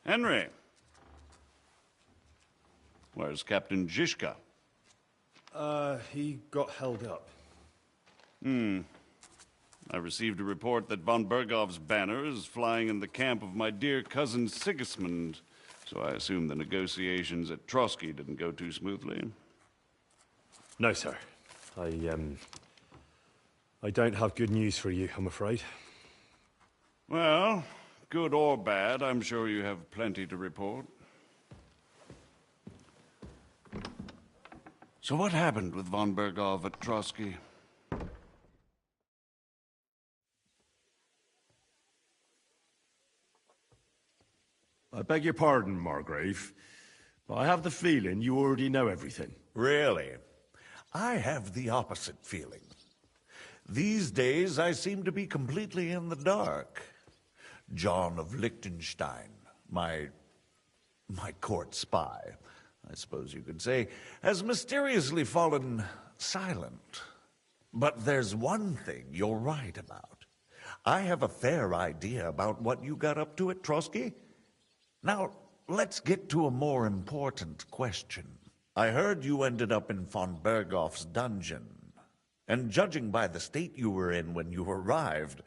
Henry. Where's Captain Zizka? He got held up. I received a report that von Bergov's banner is flying in the camp of my dear cousin Sigismund, so I assume the negotiations at Trotsky didn't go too smoothly. No, sir. I don't have good news for you, I'm afraid. Well, good or bad, I'm sure you have plenty to report. So what happened with von Bergov at Trotsky? I beg your pardon, Margrave, but I have the feeling you already know everything. Really? I have the opposite feeling. These days, I seem to be completely in the dark. John of Liechtenstein, my court spy, I suppose you could say, has mysteriously fallen silent. But there's one thing you're right about. I have a fair idea about what you got up to at Trotsky. Now, let's get to a more important question. I heard you ended up in von Bergov's dungeon. And judging by the state you were in when you arrived,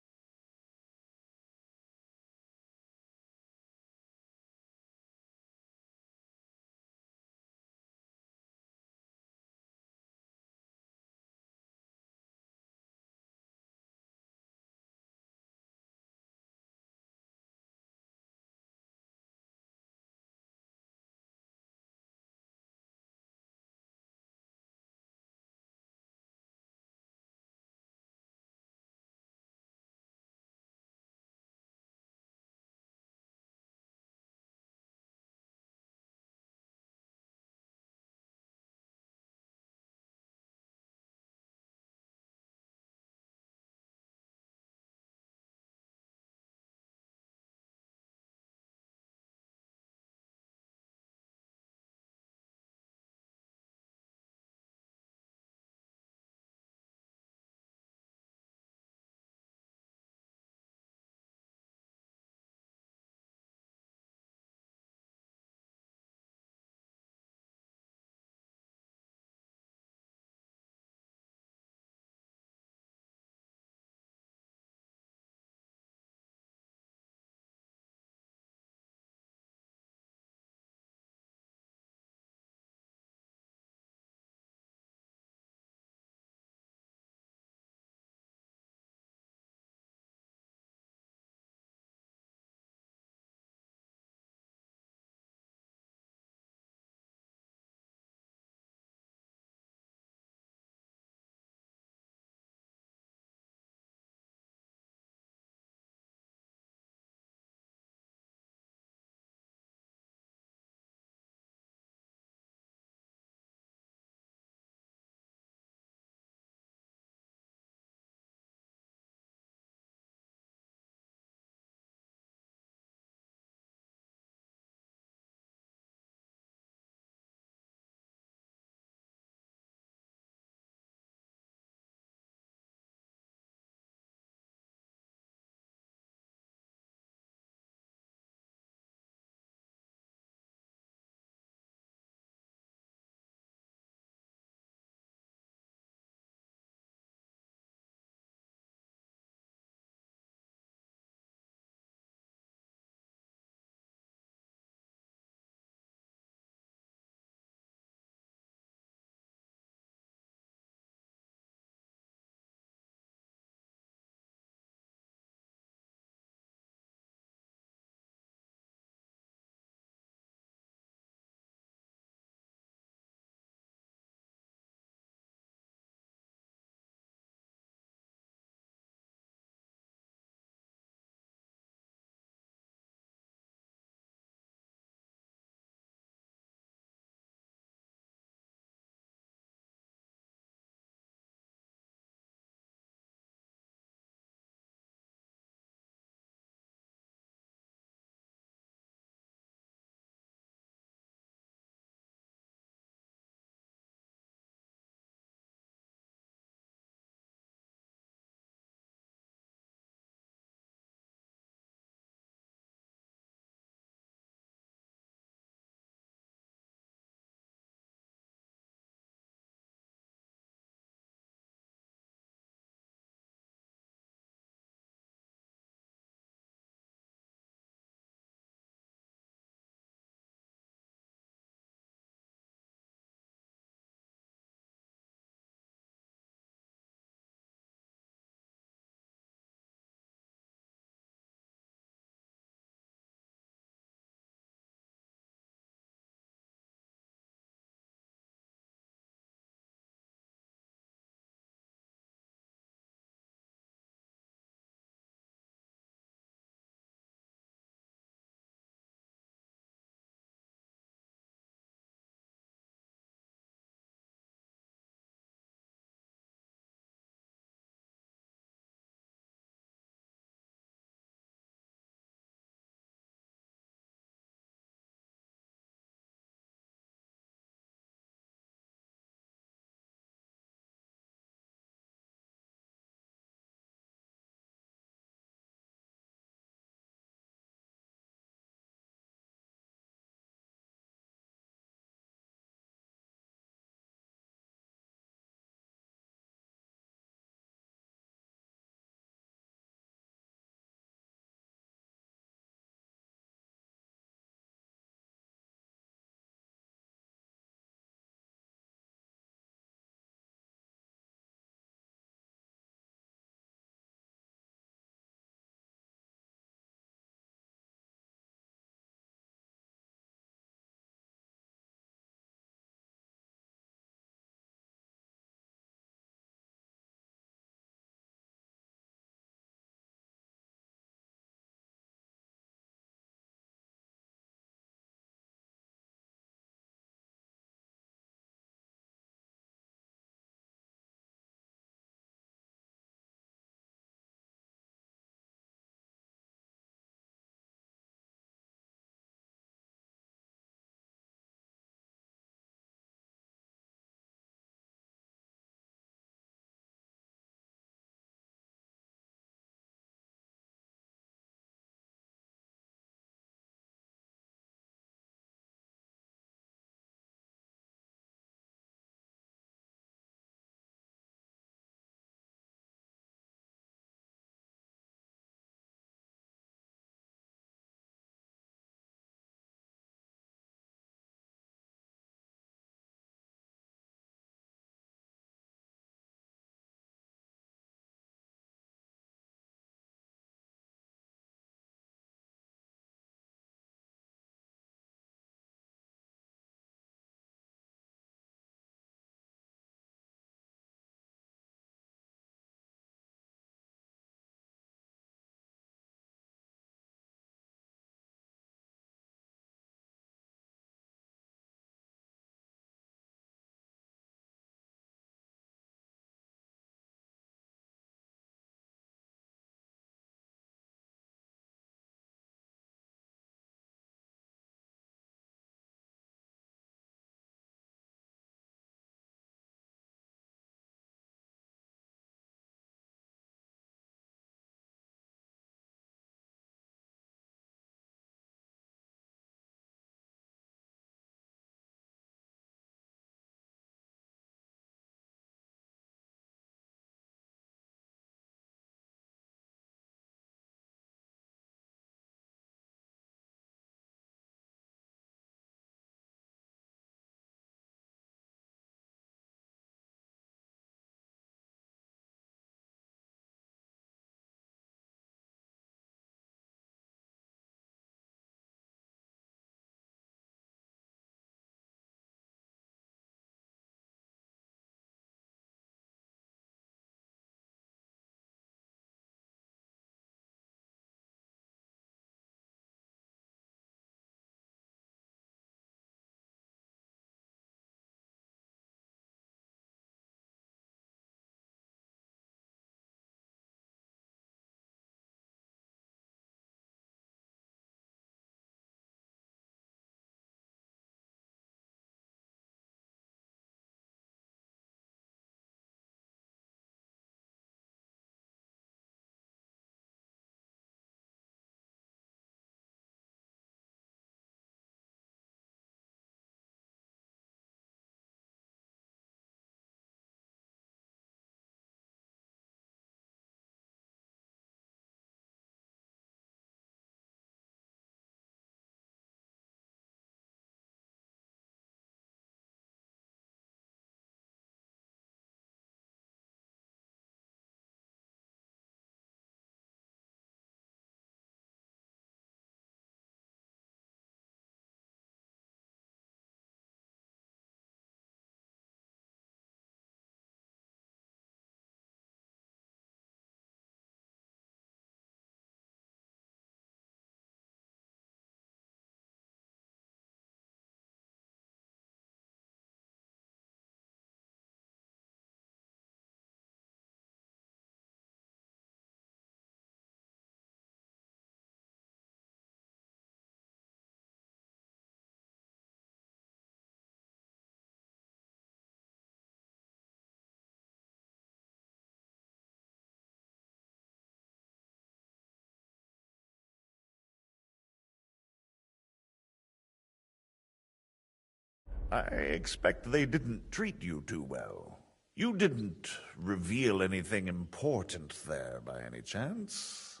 I expect they didn't treat you too well. You didn't reveal anything important there by any chance?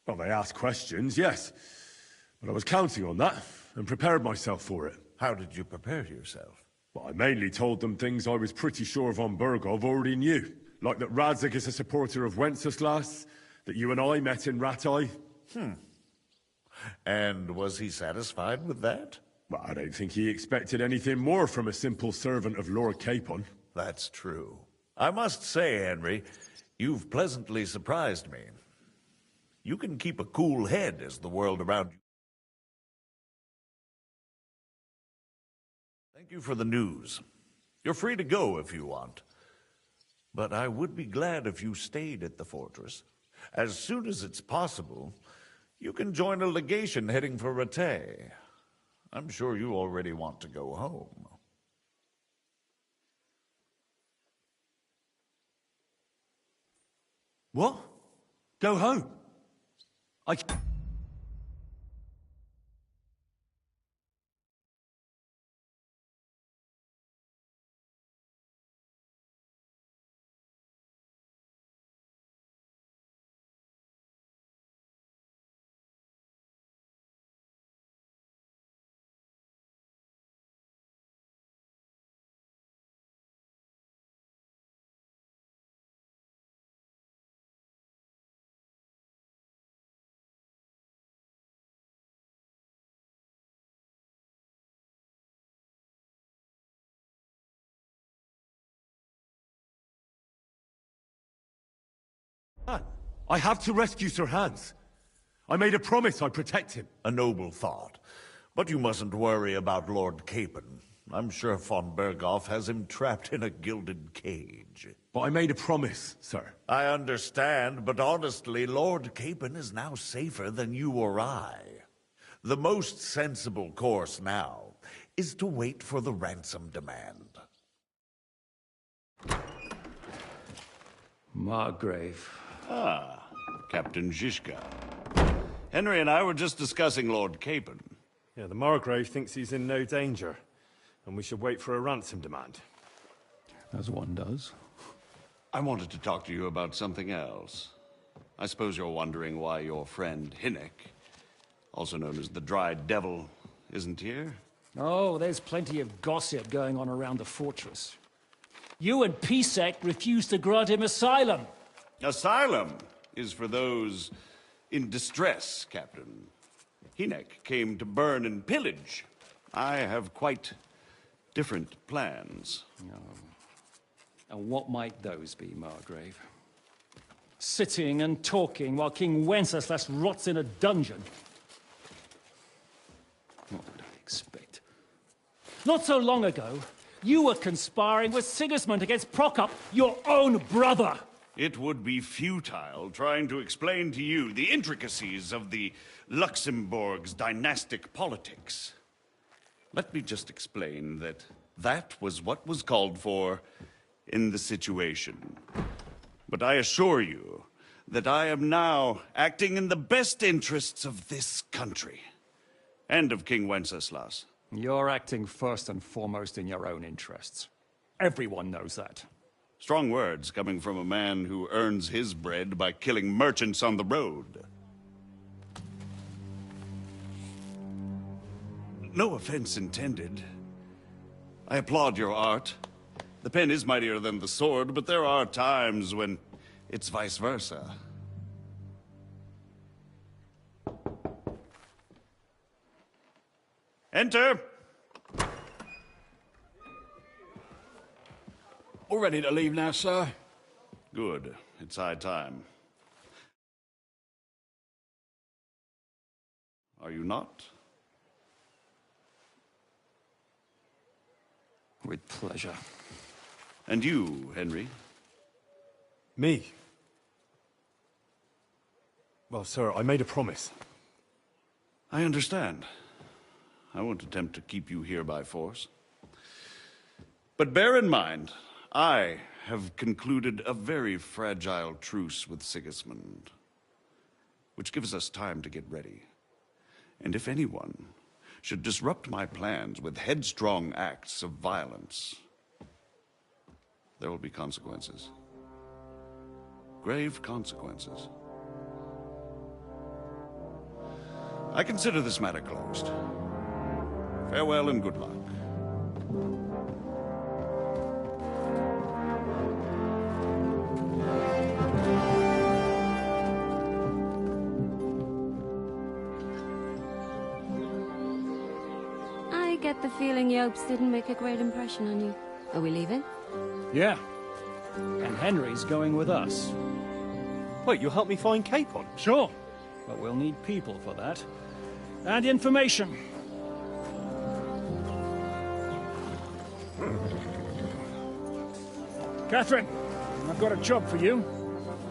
Well, they asked questions, yes. But I was counting on that, and prepared myself for it. How did you prepare yourself? Well, I mainly told them things I was pretty sure von Bergov already knew. Like that Radzig is a supporter of Wenceslas, that you and I met in Ratai. And was he satisfied with that? Well, I don't think he expected anything more from a simple servant of Lord Capon. That's true. I must say, Henry, you've pleasantly surprised me. You can keep a cool head as the world around you. Thank you for the news. You're free to go if you want. But I would be glad if you stayed at the fortress. As soon as it's possible, you can join a legation heading for Rattay. I'm sure you already want to go home. What? Go home? I have to rescue Sir Hans. I made a promise I'd protect him. A noble thought. But you mustn't worry about Lord Capon. I'm sure von Berghoff has him trapped in a gilded cage. But I made a promise, sir. I understand, but honestly, Lord Capon is now safer than you or I. The most sensible course now is to wait for the ransom demand. Margrave. Ah, Captain Zizka. Henry and I were just discussing Lord Capon. Yeah, the Margrave thinks he's in no danger, and we should wait for a ransom demand. As one does. I wanted to talk to you about something else. I suppose you're wondering why your friend Hinnek, also known as the Dried Devil, isn't here? Oh, there's plenty of gossip going on around the fortress. You and Pisek refused to grant him asylum. Asylum is for those in distress, Captain. Hinnek came to burn and pillage. I have quite different plans. Oh. And what might those be, Margrave? Sitting and talking while King Wenceslas rots in a dungeon. What would I expect? Not so long ago, you were conspiring with Sigismund against Prokop, your own brother. It would be futile trying to explain to you the intricacies of the Luxembourg's dynastic politics. Let me just explain that that was what was called for in the situation. But I assure you that I am now acting in the best interests of this country and of King Wenceslas. You're acting first and foremost in your own interests. Everyone knows that. Strong words coming from a man who earns his bread by killing merchants on the road. No offense intended. I applaud your art. The pen is mightier than the sword, but there are times when it's vice versa. Enter! All ready to leave now, sir? Good. It's high time. Are you not? With pleasure. And you, Henry? Me? Well, sir, I made a promise. I understand. I won't attempt to keep you here by force. But bear in mind, I have concluded a very fragile truce with Sigismund, which gives us time to get ready. And if anyone should disrupt my plans with headstrong acts of violence, there will be consequences. Grave consequences. I consider this matter closed. Farewell and good luck. I get the feeling Yopes didn't make a great impression on you. Are we leaving? Yeah. And Henry's going with us. Wait, you'll help me find Capon? Sure. But we'll need people for that. And information. Catherine, I've got a job for you.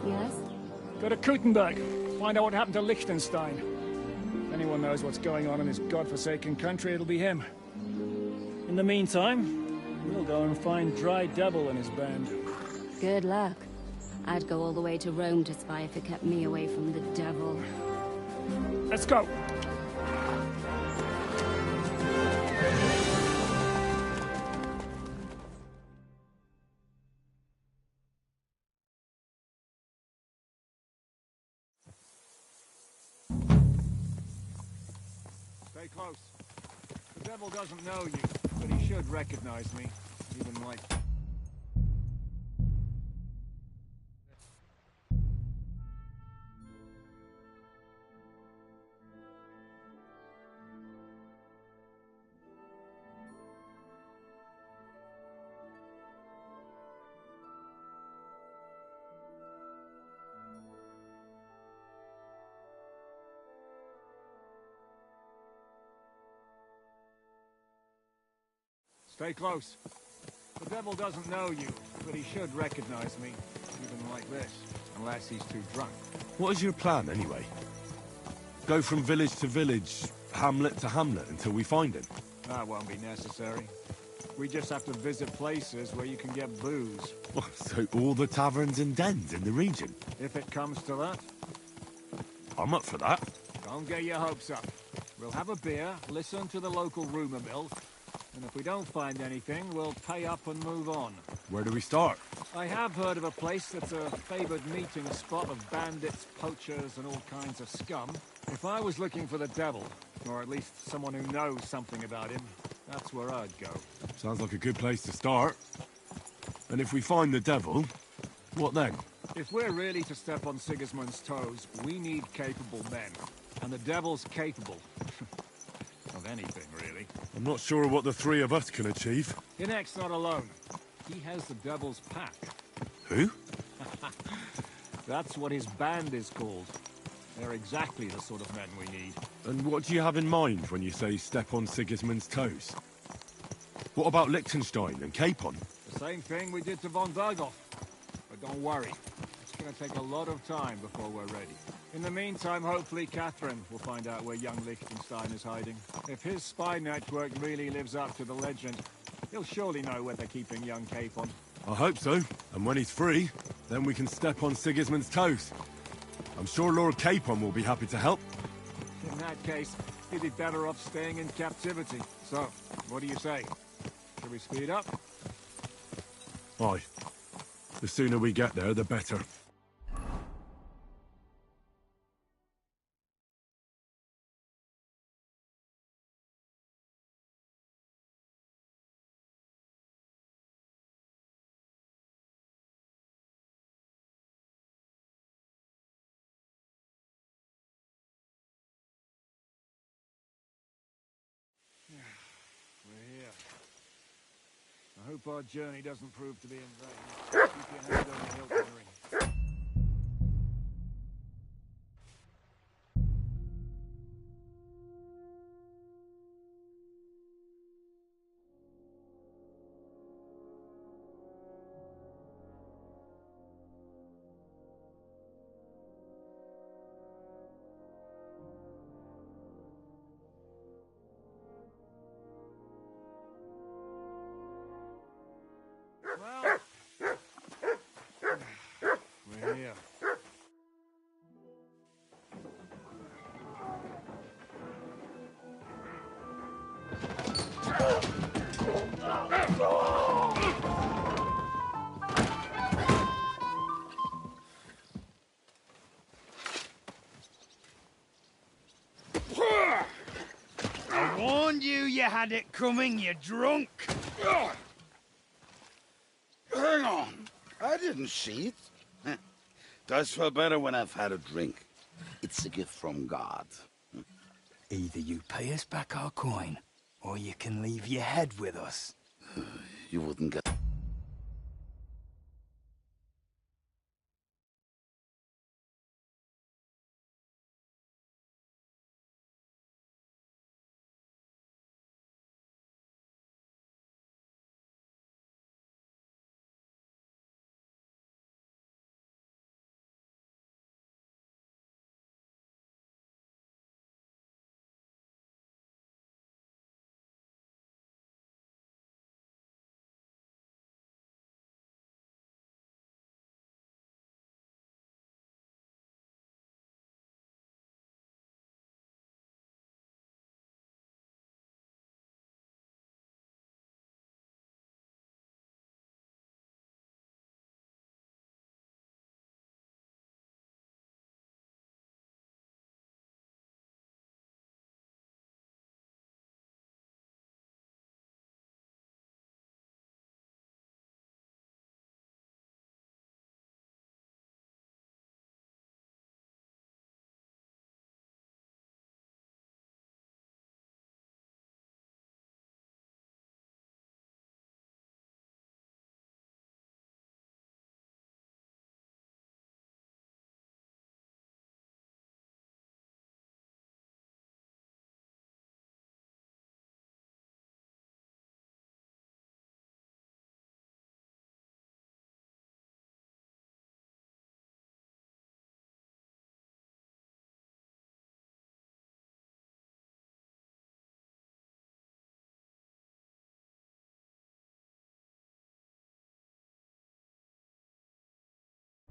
Yes? Go to Kuttenberg. Find out what happened to Liechtenstein. If anyone knows what's going on in this godforsaken country, it'll be him. In the meantime, we'll go and find Dry Devil and his band. Good luck. I'd go all the way to Rome to spy if it kept me away from the devil. Let's go! Stay close. The devil doesn't know you, but he should recognize me, even like... Stay close. The devil doesn't know you, but he should recognize me, even like this, unless he's too drunk. What is your plan, anyway? Go from village to village, hamlet to hamlet, until we find him? That won't be necessary. We just have to visit places where you can get booze. So all the taverns and dens in the region? If it comes to that. I'm up for that. Don't get your hopes up. We'll have a beer, listen to the local rumor mill, and if we don't find anything, we'll pay up and move on. Where do we start? I have heard of a place that's a favored meeting spot of bandits, poachers, and all kinds of scum. If I was looking for the devil, or at least someone who knows something about him, that's where I'd go. Sounds like a good place to start. And if we find the devil, what then? If we're really to step on Sigismund's toes, we need capable men. And the devil's capable. Of anything, really. I'm not sure what the three of us can achieve. Hinek's not alone. He has the devil's pack. Who? That's what his band is called. They're exactly the sort of men we need. And what do you have in mind when you say step on Sigismund's toes? What about Liechtenstein and Capon? The same thing we did to von Berghoff. But don't worry. It's gonna take a lot of time before we're ready. In the meantime, hopefully Catherine will find out where young Liechtenstein is hiding. If his spy network really lives up to the legend, he'll surely know where they're keeping young Capon. I hope so. And when he's free, then we can step on Sigismund's toes. I'm sure Lord Capon will be happy to help. In that case, he'd be better off staying in captivity. So, what do you say? Should we speed up? Aye. The sooner we get there, the better. We're here. I hope our journey doesn't prove to be in vain. Keep your hand on the hilt, Henry. Well, we're here. knew you had it coming, you drunk. Ugh. Hang on. I didn't see it. Does feel better when I've had a drink. It's a gift from God. Either you pay us back our coin, or you can leave your head with us. You wouldn't get...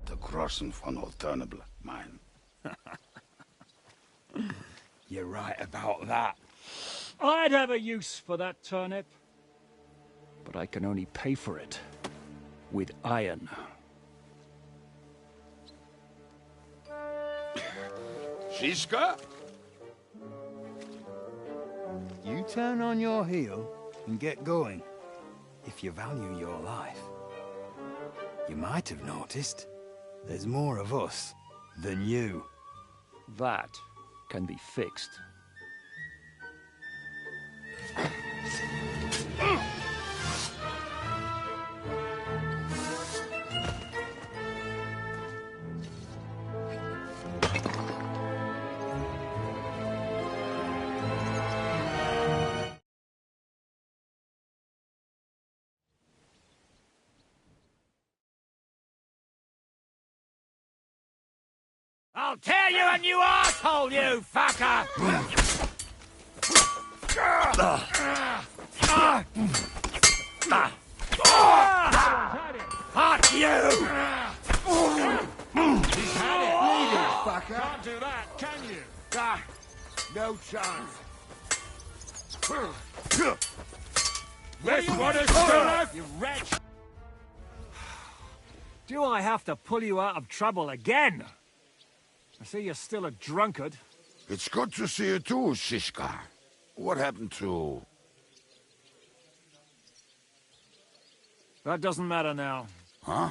The crossing von Alternable, mine. You're right about that. I'd have a use for that turnip. But I can only pay for it with iron. Shishka? You turn on your heel and get going. If you value your life. You might have noticed there's more of us than you. That can be fixed. I'll tear you a new arsehole, you fucker! Fuck you! He's had it. Leave it, fucker. Can't do that, can you? No chance. This one is done, you wretch! Do I have to pull you out of trouble again? I see you're still a drunkard. It's good to see you too, Shishka. What happened to... That doesn't matter now. Huh?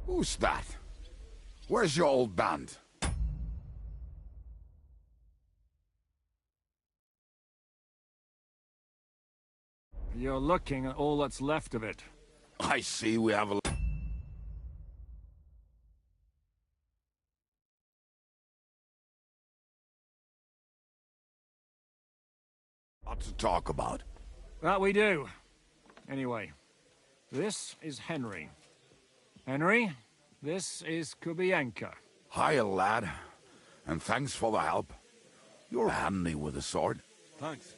Who's that? Where's your old band? You're looking at all that's left of it. I see we have a lot to talk about. That we do. Anyway, this is Henry. Henry, this is Kubienka. Hiya, lad. And thanks for the help. You're handy with a sword. Thanks.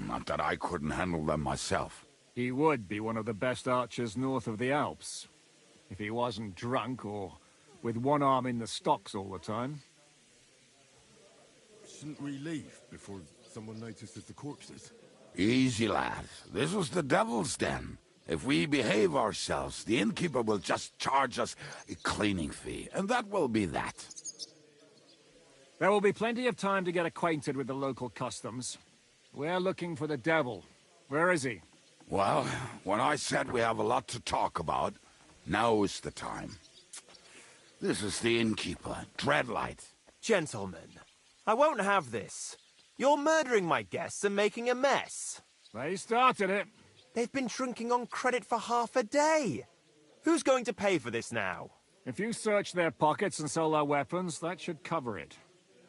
Not that I couldn't handle them myself. He would be one of the best archers north of the Alps. If he wasn't drunk or with one arm in the stocks all the time. Shouldn't we leave before someone notices the corpses? Easy, lad. This was the devil's den. If we behave ourselves, the innkeeper will just charge us a cleaning fee, and that will be that. There will be plenty of time to get acquainted with the local customs. We're looking for the devil. Where is he? Well, when I said we have a lot to talk about, now is the time. This is the innkeeper, Dreadlight. Gentlemen, I won't have this. You're murdering my guests and making a mess. They started it. They've been drinking on credit for half a day. Who's going to pay for this now? If you search their pockets and sell their weapons, that should cover it.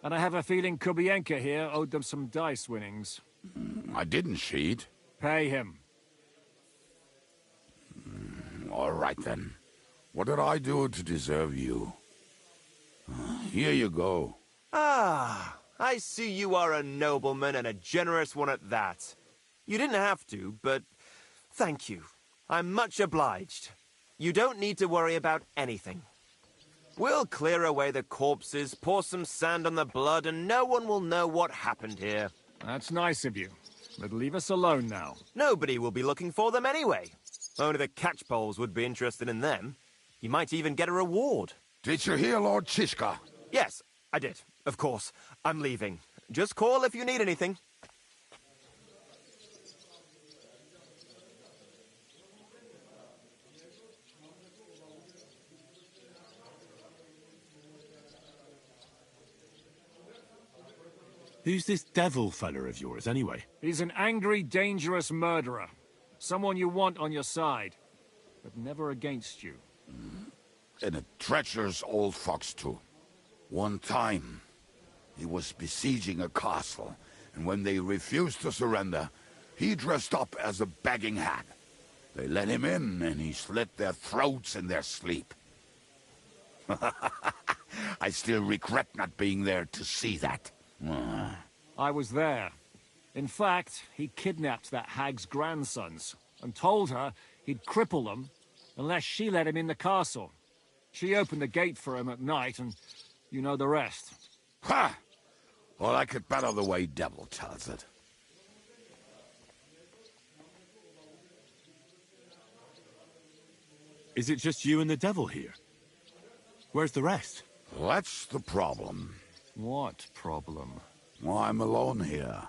And I have a feeling Kubienka here owed them some dice winnings. I didn't cheat. Pay him. All right, then. What did I do to deserve you? Here you go. Ah, I see you are a nobleman and a generous one at that. You didn't have to, but thank you. I'm much obliged. You don't need to worry about anything. We'll clear away the corpses, pour some sand on the blood, and no one will know what happened here. That's nice of you. But leave us alone now. Nobody will be looking for them anyway. Only the catchpoles would be interested in them. You might even get a reward. Did you hear Lord Chishka? Yes, I did. Of course. I'm leaving. Just call if you need anything. Who's this devil fella of yours, anyway? He's an angry, dangerous murderer. Someone you want on your side, but never against you. And a treacherous old fox, too. One time, he was besieging a castle, and when they refused to surrender, he dressed up as a begging hag. They let him in, and he slit their throats in their sleep. I still regret not being there to see that. I was there. In fact, he kidnapped that hag's grandsons and told her he'd cripple them unless she let him in the castle. She opened the gate for him at night, and you know the rest. Ha! Well, I like it better the way Devil tells it. Is it just you and the devil here? Where's the rest? That's the problem. What problem? Well, I'm alone here.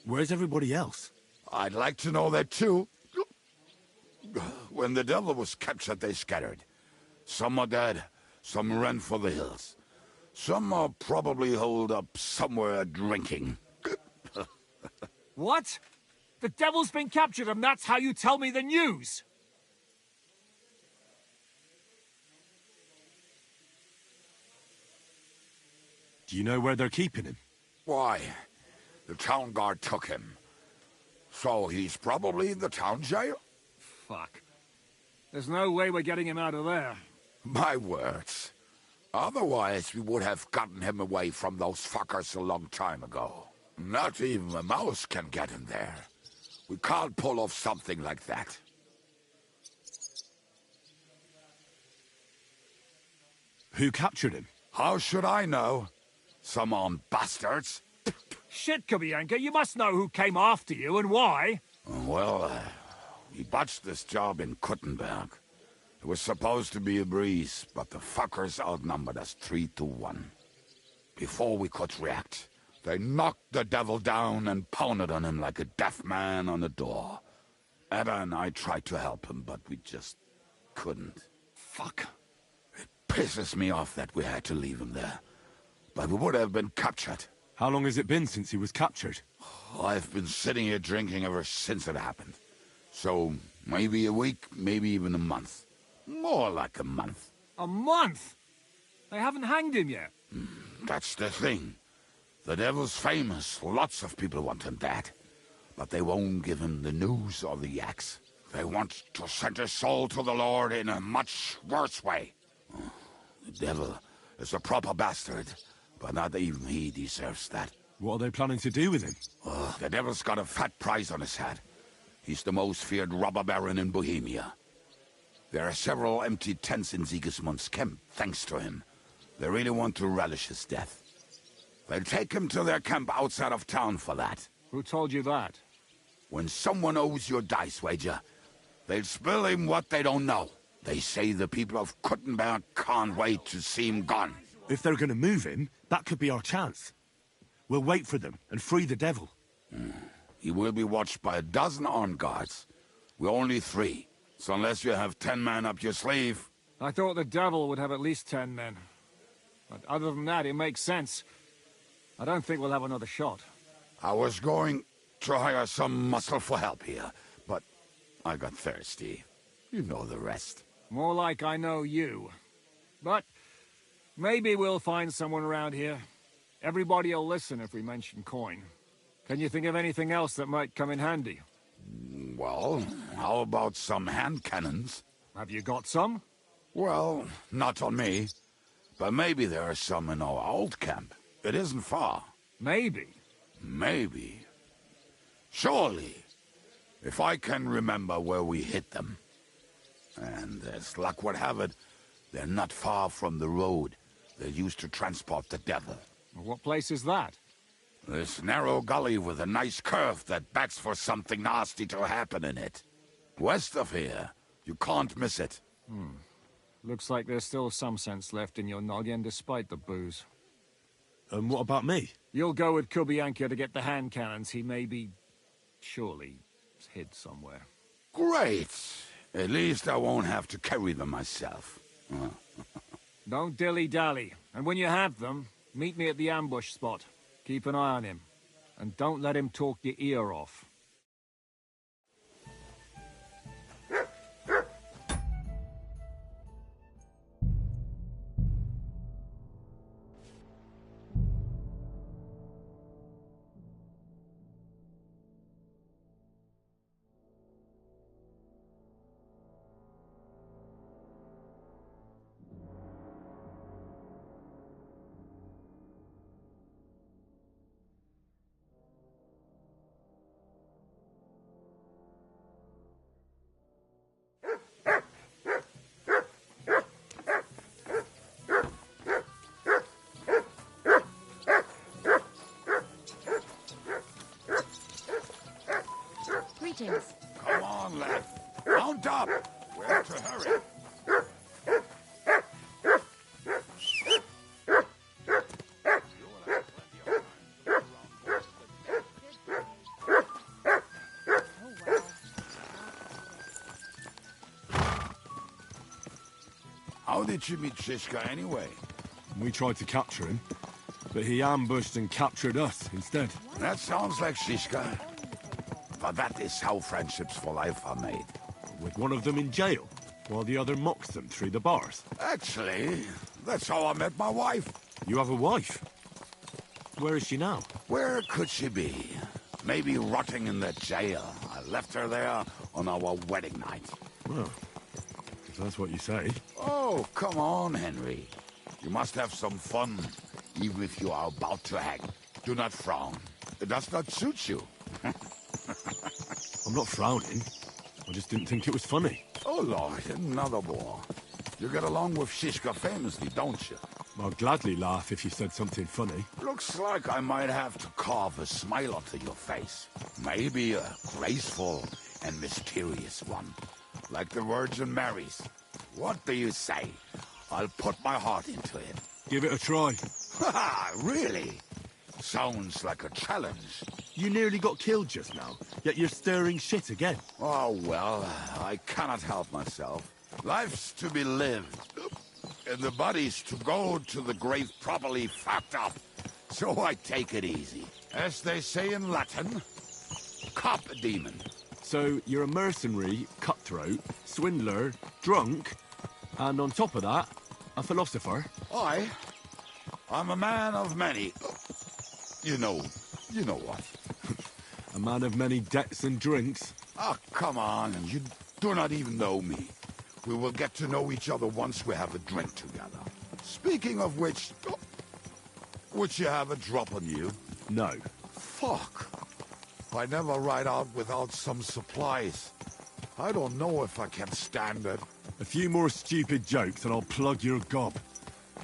Where's everybody else? I'd like to know that too. When the devil was captured, they scattered. Some are dead, some ran for the hills. Some are probably holed up somewhere drinking. What? The devil's been captured and that's how you tell me the news? Do you know where they're keeping him? Why? The town guard took him. So he's probably in the town jail? Fuck. There's no way we're getting him out of there. My words. Otherwise, we would have gotten him away from those fuckers a long time ago. Not even a mouse can get in there. We can't pull off something like that. Who captured him? How should I know? Some armed bastards. Shit, Kubienka, you must know who came after you and why. Well, we botched this job in Kuttenberg. It was supposed to be a breeze, but the fuckers outnumbered us 3-1. Before we could react, they knocked the devil down and pounded on him like a deaf man on a door. Ada and I tried to help him, but we just couldn't. Fuck. It pisses me off that we had to leave him there. But we would have been captured. How long has it been since he was captured? I've been sitting here drinking ever since it happened. So, maybe a week, maybe even a month. More like a month. A month? They haven't hanged him yet. That's the thing. The devil's famous. Lots of people want him dead. But they won't give him the news or the axe. They want to send his soul to the Lord in a much worse way. The devil is a proper bastard, but not even he deserves that. What are they planning to do with him? The devil's got a fat price on his head. He's the most feared robber baron in Bohemia. There are several empty tents in Sigismund's camp, thanks to him. They really want to relish his death. They'll take him to their camp outside of town for that. Who told you that? When someone owes you a dice wager, they'll spill him what they don't know. They say the people of Kuttenberg can't wait to see him gone. If they're gonna move him, that could be our chance. We'll wait for them and free the devil. He will be watched by a dozen armed guards. We're only 3. So unless you have 10 men up your sleeve... I thought the devil would have at least 10 men. But other than that, it makes sense. I don't think we'll have another shot. I was going to hire some muscle for help here, but I got thirsty. You know the rest. More like I know you. But maybe we'll find someone around here. Everybody will listen if we mention coin. Can you think of anything else that might come in handy? Well, how about some hand cannons? Have you got some? Well, not on me. But maybe there are some in our old camp. It isn't far. Maybe? Maybe. Surely. If I can remember where we hid them. And as luck would have it, they're not far from the road they used to transport the devil. What place is that? This narrow gully with a nice curve that backs for something nasty to happen in it. West of here. You can't miss it. Looks like there's still some sense left in your noggin despite the booze. And what about me? You'll go with Kubianka to get the hand cannons. He may be... surely hid somewhere. Great! At least I won't have to carry them myself. Don't dilly-dally. And when you have them, meet me at the ambush spot. Keep an eye on him. And don't let him talk your ear off. Come on, lad. Mount up. We have to hurry. How did you meet Shishka anyway? We tried to capture him, but he ambushed and captured us instead. That sounds like Shishka. But that is how friendships for life are made. With one of them in jail, while the other mocks them through the bars. Actually, that's how I met my wife. You have a wife? Where is she now? Where could she be? Maybe rotting in the jail. I left her there on our wedding night. Well, if that's what you say. Oh, come on, Henry. You must have some fun, even if you are about to hang. Do not frown. It does not suit you. I'm not frowning. I just didn't think it was funny. Oh, Lord, another war. You get along with Shishka famously, don't you? I'd gladly laugh if you said something funny. Looks like I might have to carve a smile onto your face. Maybe a graceful and mysterious one. Like the Virgin Mary's. What do you say? I'll put my heart into it. Give it a try. Ha! Really? Sounds like a challenge. You nearly got killed just now, yet you're stirring shit again. Oh, well, I cannot help myself. Life's to be lived, and the body's to go to the grave properly fucked up. So I take it easy. As they say in Latin, cop a demon. So you're a mercenary, cutthroat, swindler, drunk, and on top of that, a philosopher? I'm a man of many... You know what. A man of many debts and drinks? Ah, come on, you do not even know me. We will get to know each other once we have a drink together. Speaking of which, would you have a drop on you? No. Fuck. I never ride out without some supplies. I don't know if I can stand it. A few more stupid jokes and I'll plug your gob.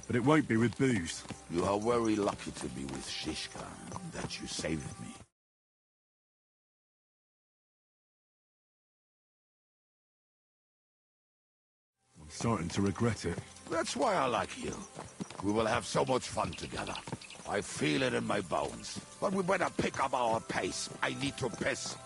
But it won't be with booze. You are very lucky to be with Shishka, that you saved me. I'm starting to regret it. That's why I like you. We will have so much fun together. I feel it in my bones. But we better pick up our pace. I need to piss.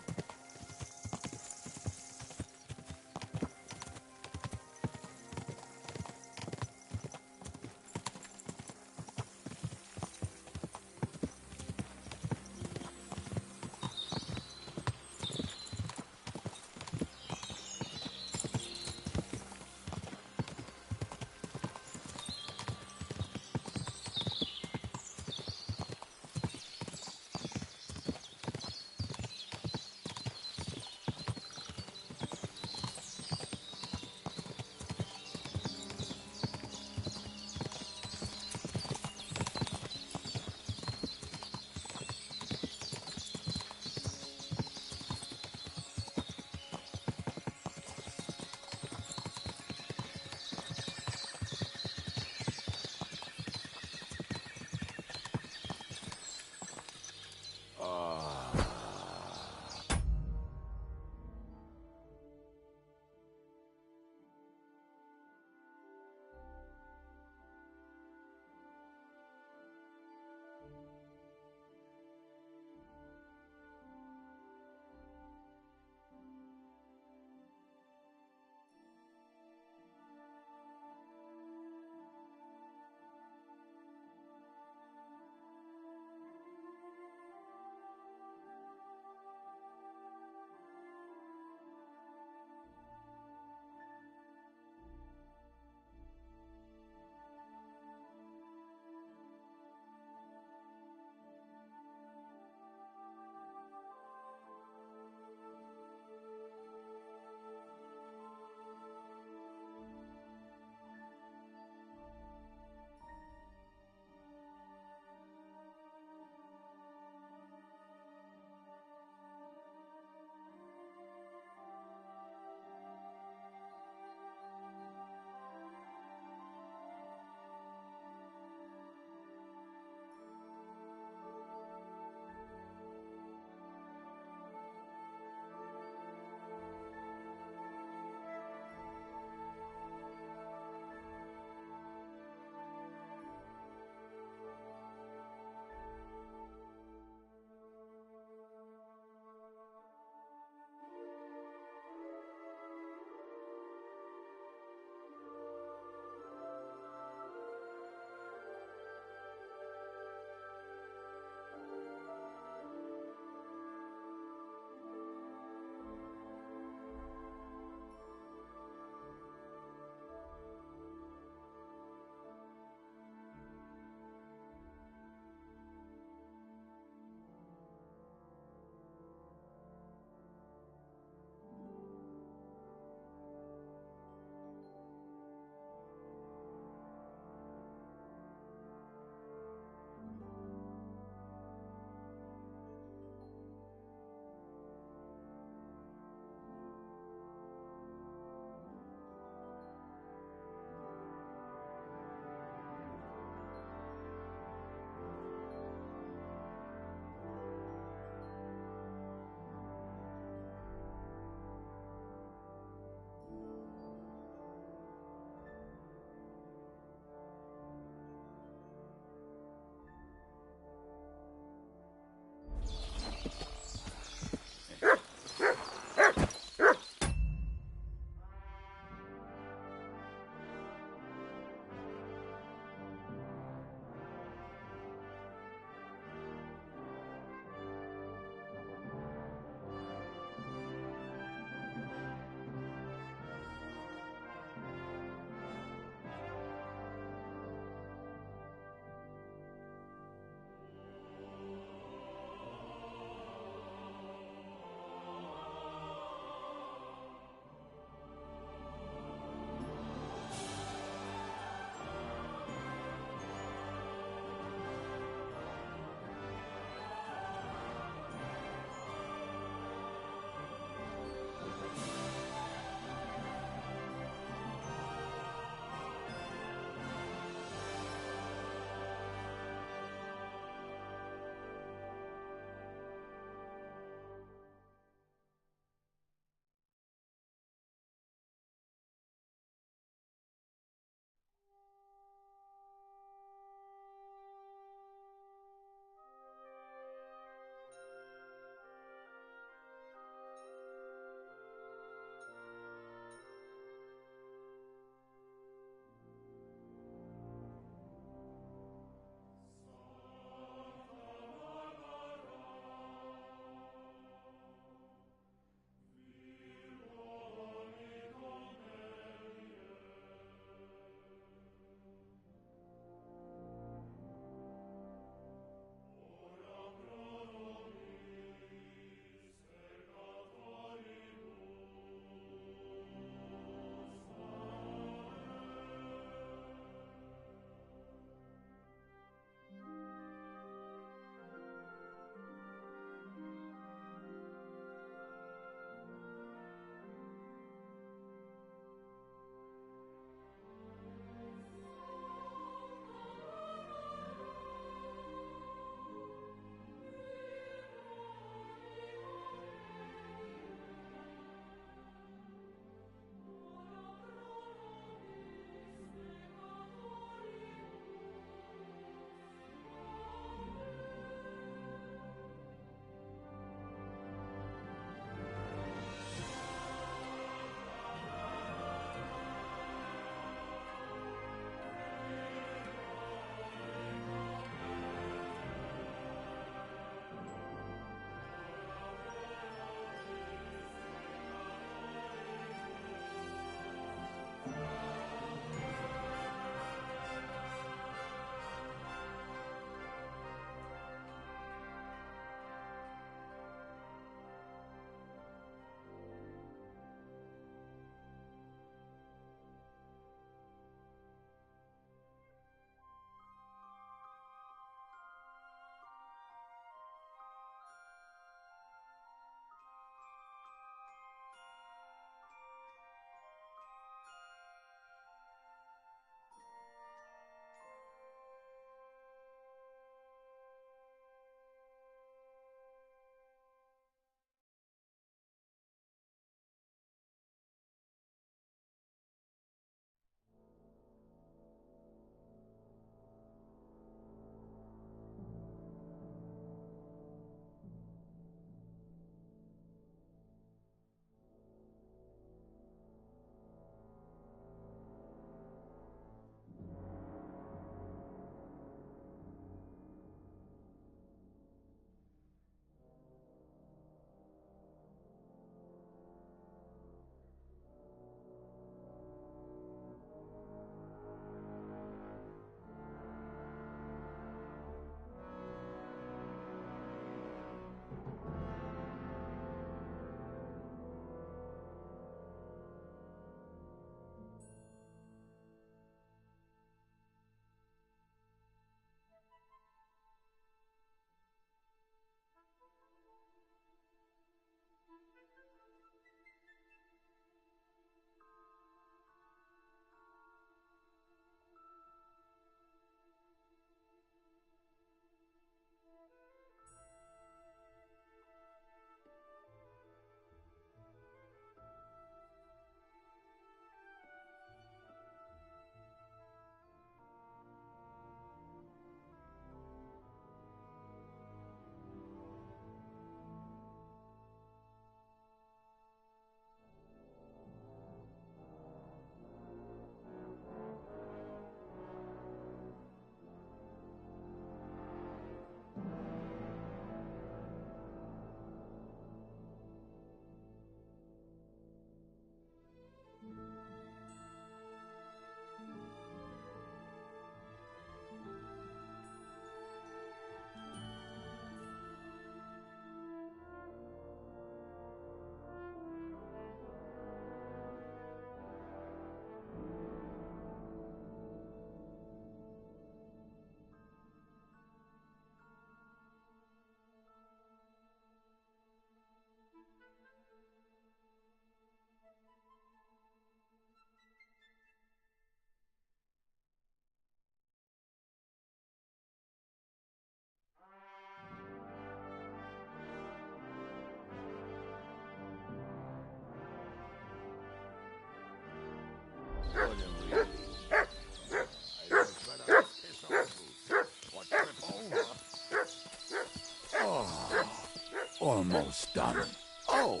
Almost done. Oh,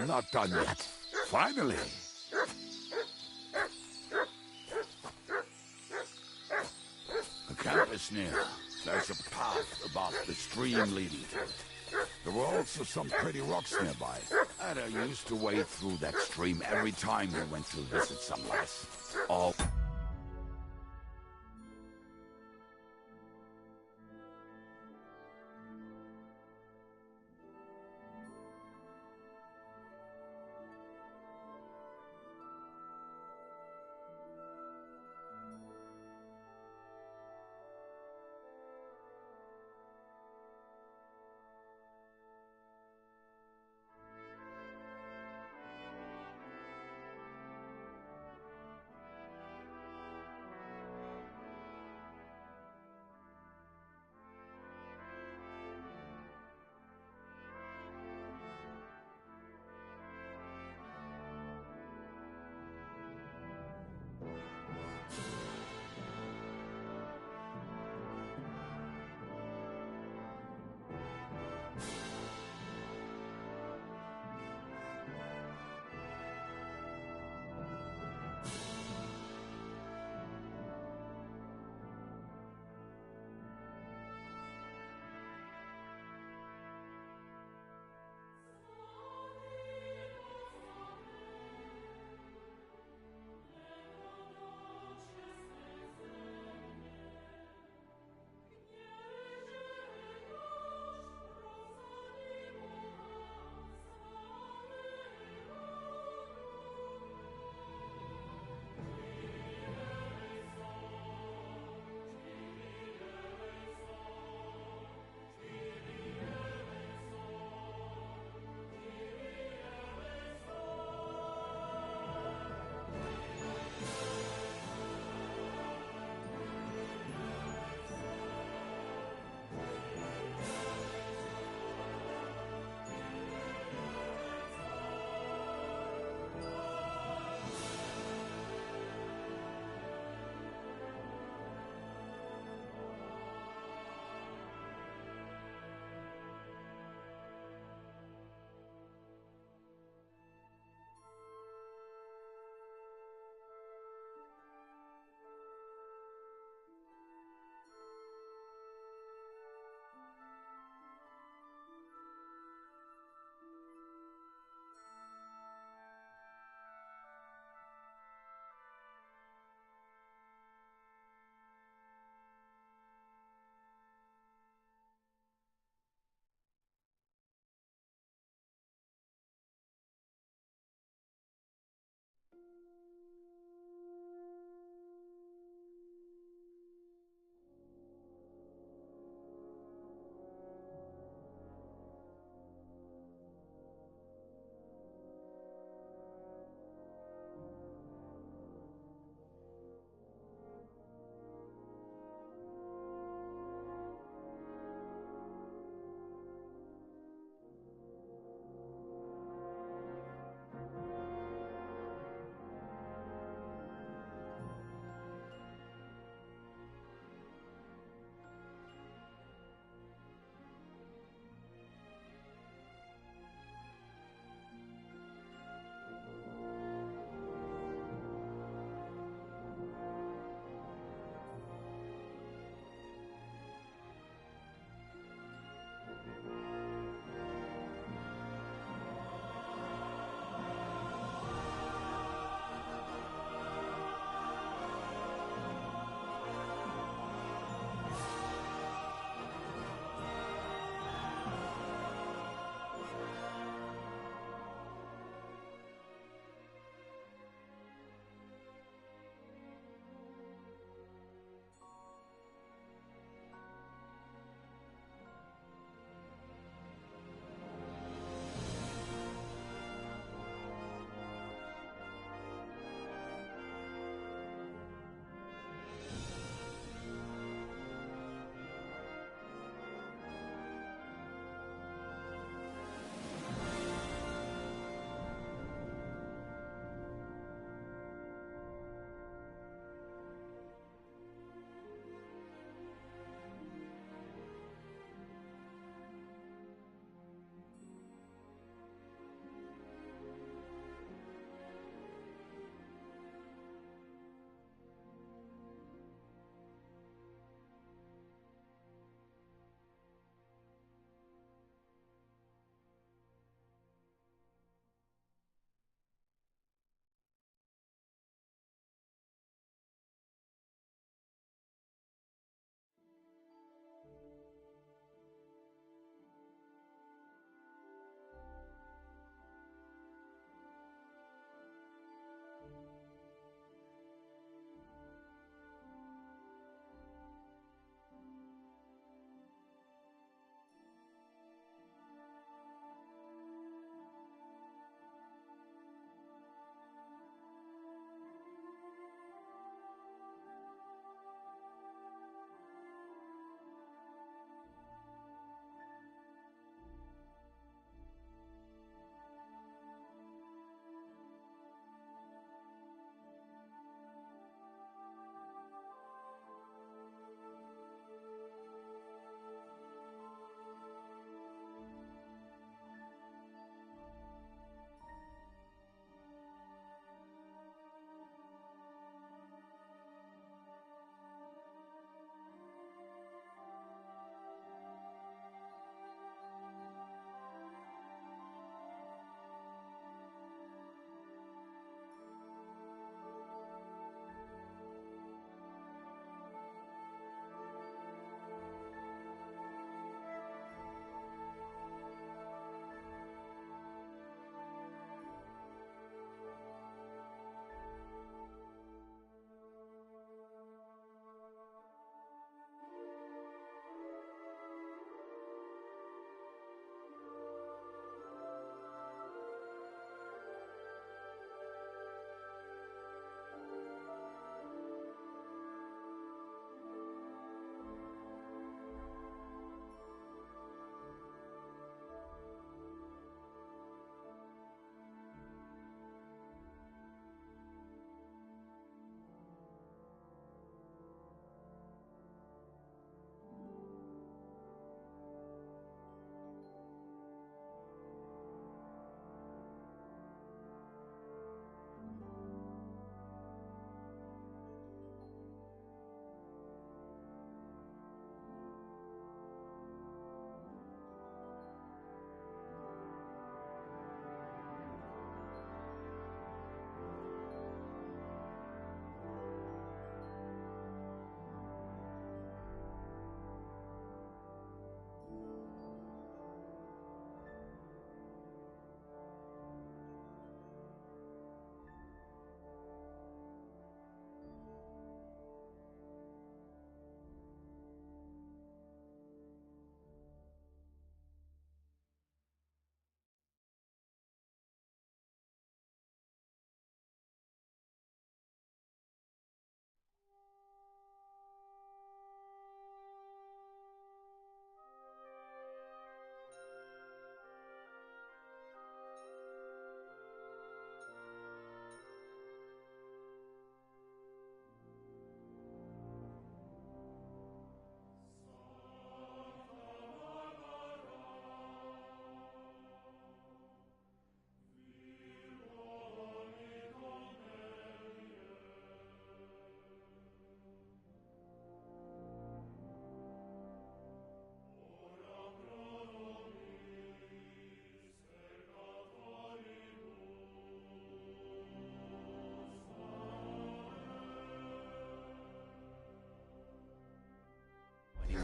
not done yet. Finally. The camp is near. There's a path above the stream leading to it. There were also some pretty rocks nearby. And I used to wade through that stream every time we went to visit some lass. All...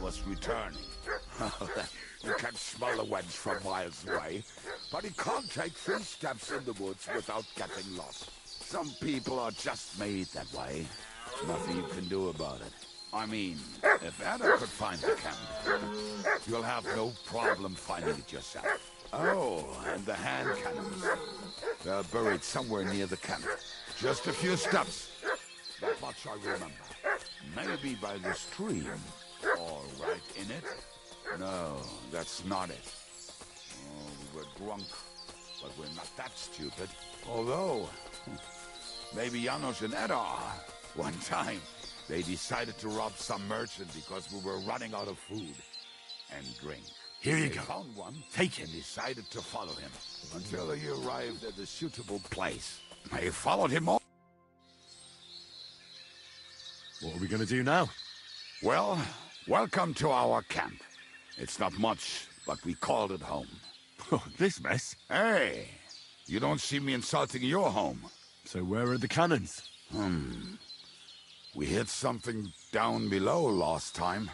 was returning. You can smell the wench from miles away, but he can't take 3 steps in the woods without getting lost. Some people are just made that way. Nothing you can do about it. I mean, if Anna could find the camp, you'll have no problem finding it yourself. Oh, and the hand cannons. They're buried somewhere near the camp. Just a few steps. That much I remember. Maybe by the stream. Or right in it. No, that's not it. Oh, we were drunk, but we're not that stupid. Although, maybe Janos and Edda are. One time, they decided to rob some merchant because we were running out of food and drink. Here you They go. found one. Take it. And decided to follow him until he arrived at a suitable place. They followed him all. What are we going to do now? Well, welcome to our camp. It's not much, but we called it home. Oh, this mess? Hey, you don't see me insulting your home. So where are the cannons? We hit something down below last time.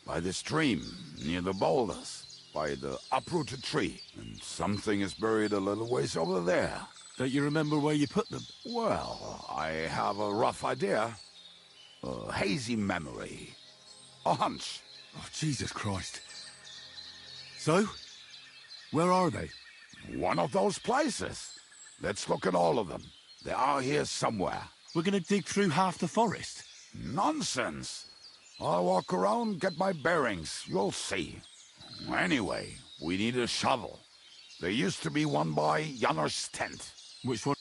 By the stream, near the boulders. By the uprooted tree. And something is buried a little ways over there. Don't you remember where you put them? Well, I have a rough idea. A hazy memory. A hunch. Oh, Jesus Christ. So? Where are they? One of those places. Let's look at all of them. They are here somewhere. We're going to dig through half the forest. Nonsense. I'll walk around, get my bearings. You'll see. Anyway, we need a shovel. There used to be one by Janner's tent. Which one?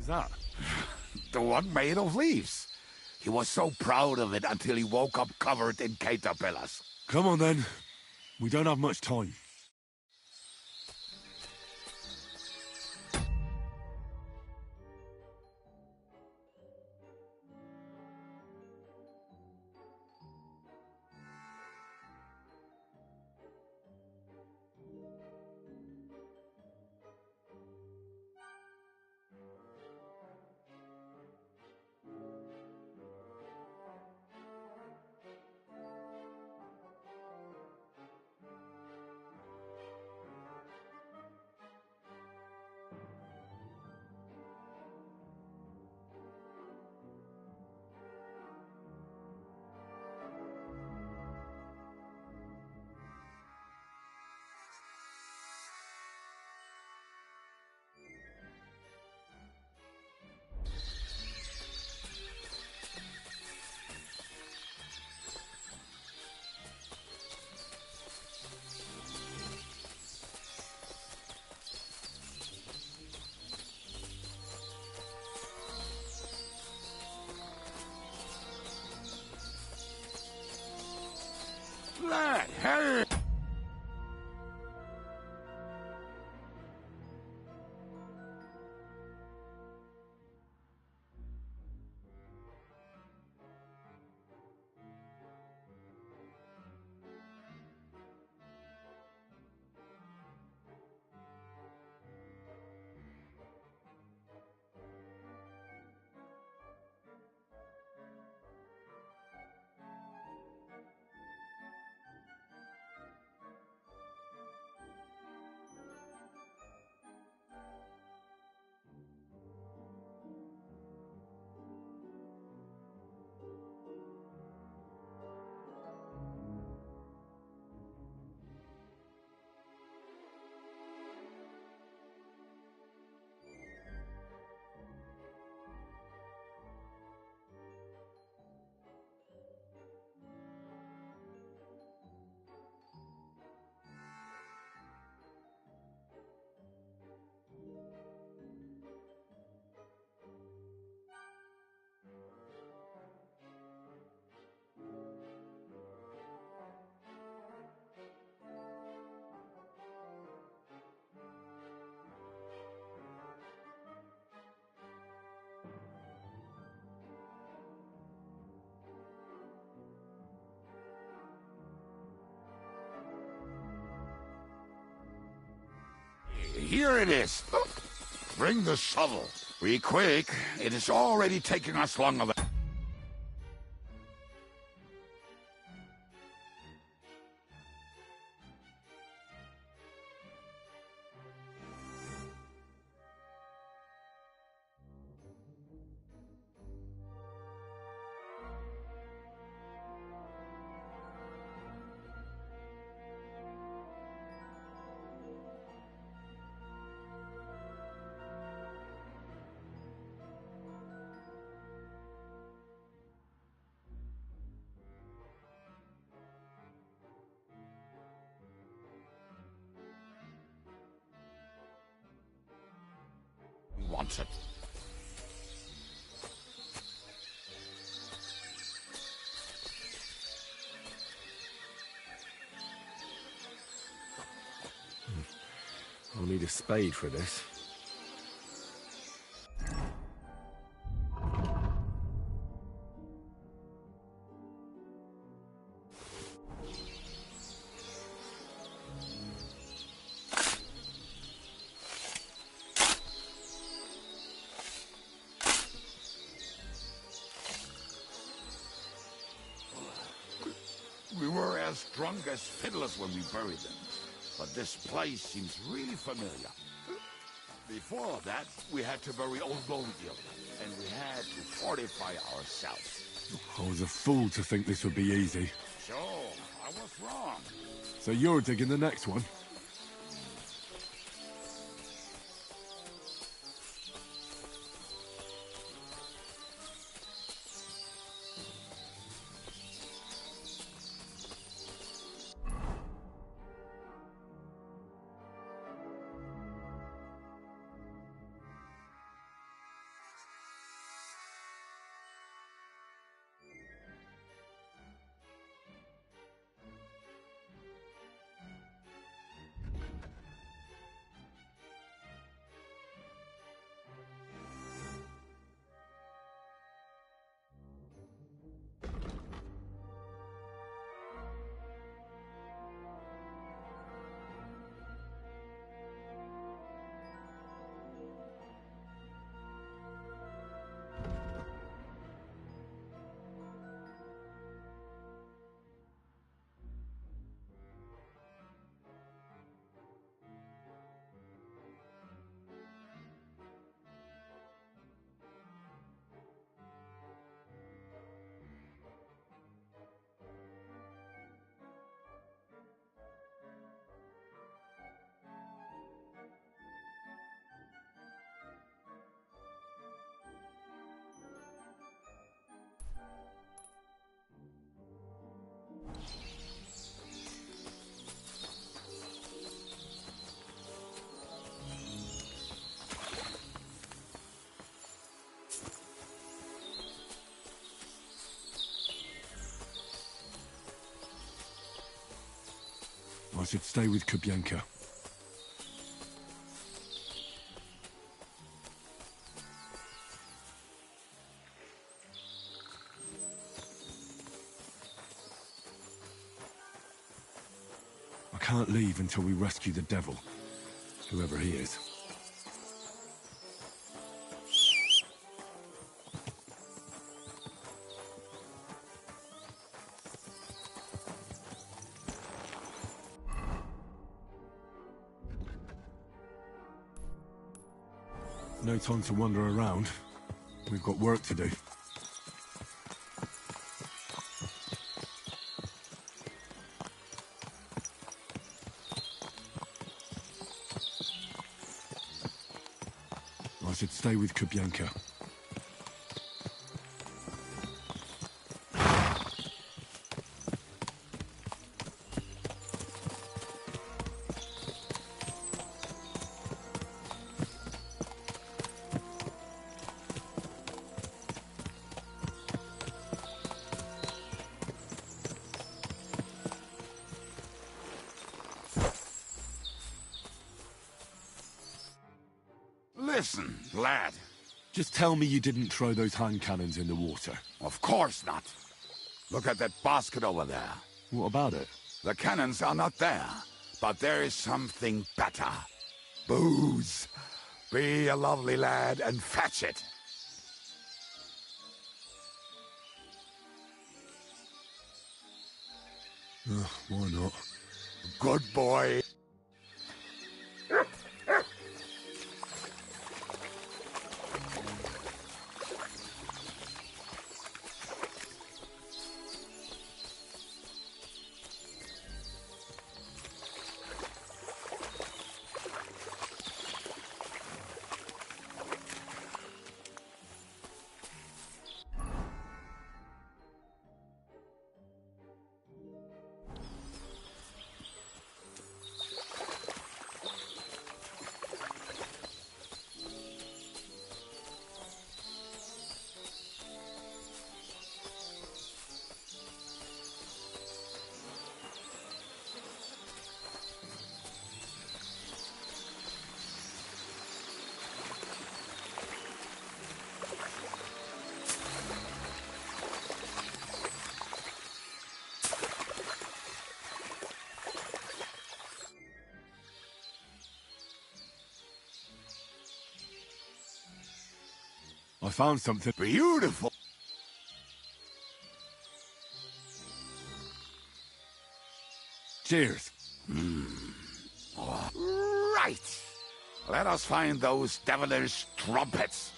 is that? The one made of leaves. He was so proud of it until he woke up covered in caterpillars. Come on then. We don't have much time. Lad, hell! Here it is. Bring the shovel. Be quick. It is already taking us longer than... wants it. I'll need a spade for this. We were as drunk as fiddlers when we buried them. But this place seems really familiar. Before that, we had to bury old Bowgill, and we had to fortify ourselves. I was a fool to think this would be easy. So, I was wrong. So you're digging the next one? I should stay with Kubyanka. I can't leave until we rescue the devil, whoever he is. No time to wander around. We've got work to do. I should stay with Kubyanka. Listen, lad. Just tell me you didn't throw those hand cannons in the water. Of course not. Look at that basket over there. What about it? The cannons are not there, but there is something better. Booze. Be a lovely lad and fetch it. Why not? Good boy. I found something. Beautiful. Cheers. Right. Let us find those devilish trumpets.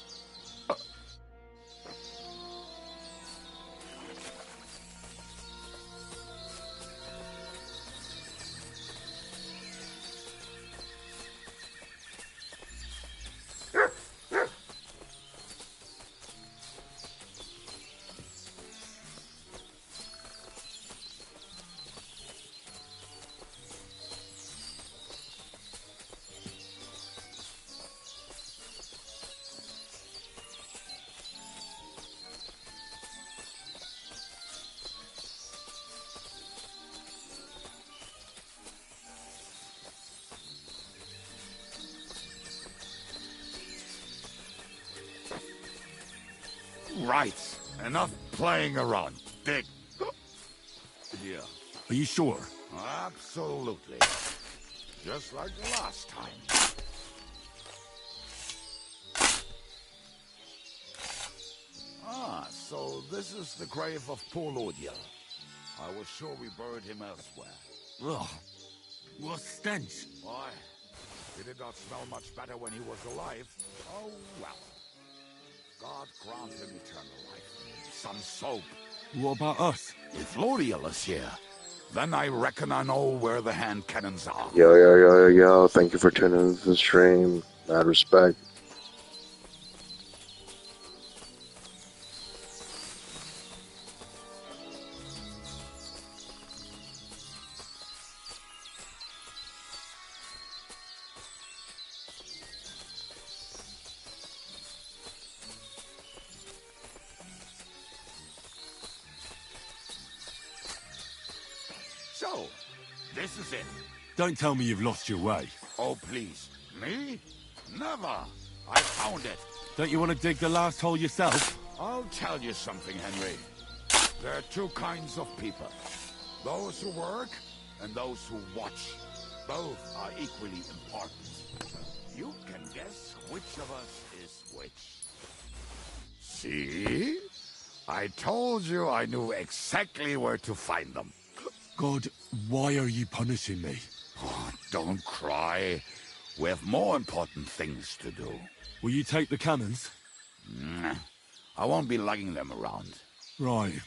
Right. Enough playing around. Dig. Yeah. Are you sure? Absolutely. Just like the last time. Ah, so this is the grave of poor Lodiel. I was sure we buried him elsewhere. Ugh. What stench. Why? He did not smell much better when he was alive. Oh, well. God grant him eternal life. Some soap. What about us? If Lodiel is here, then I reckon I know where the hand cannons are. Yo. Thank you for tuning into the stream. Mad respect. This is it. Don't tell me you've lost your way. Oh, please. Me? Never. I found it. Don't you want to dig the last hole yourself? I'll tell you something, Henry. There are two kinds of people. Those who work and those who watch. Both are equally important. You can guess which of us is which. See? I told you I knew exactly where to find them. God, why are you punishing me? Oh, don't cry. We have more important things to do. Will you take the cannons? I won't be lugging them around. Right.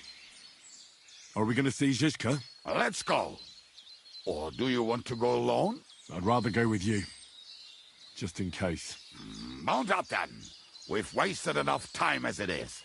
Are we going to see Zizka? Let's go. Or do you want to go alone? I'd rather go with you. Just in case. Mount up then. We've wasted enough time as it is.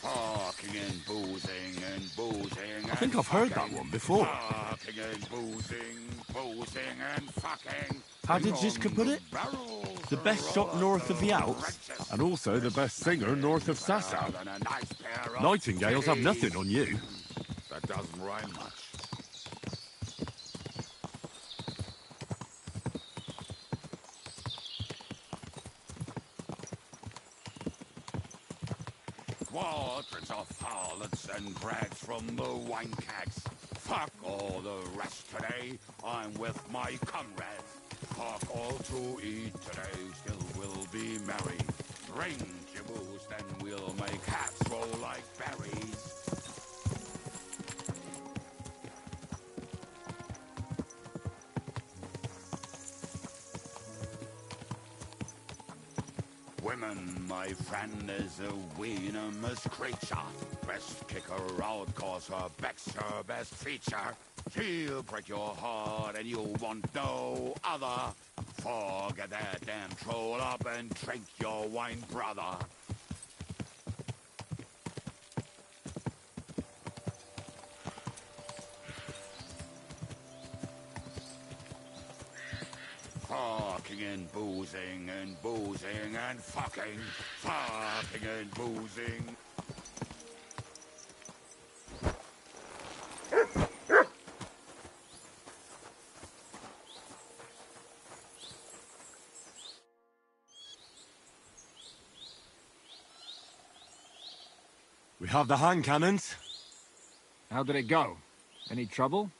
Parking and boozing and boozing. I think I've heard that one before. Parking and boozing and fucking. How did Zizka put it? The best shot north of the Alps, and also the best singer north of Sasau. Nightingales have nothing on you. That doesn't rhyme much. Quadrants of harlots and drags from the wine kegs. Fuck all the rest today. I'm with my comrades. Fuck all to eat today. Still we'll be merry. Drink your booze, then we'll make hats roll like berries. Women, my friend, is a venomous creature. Best kick her out, cause her back's her best feature. She'll break your heart and you'll want no other. Forget that damn troll up and drink your wine, brother. Fucking and boozing and fucking. Fucking and boozing. We have the hand cannons. How did it go? Any trouble?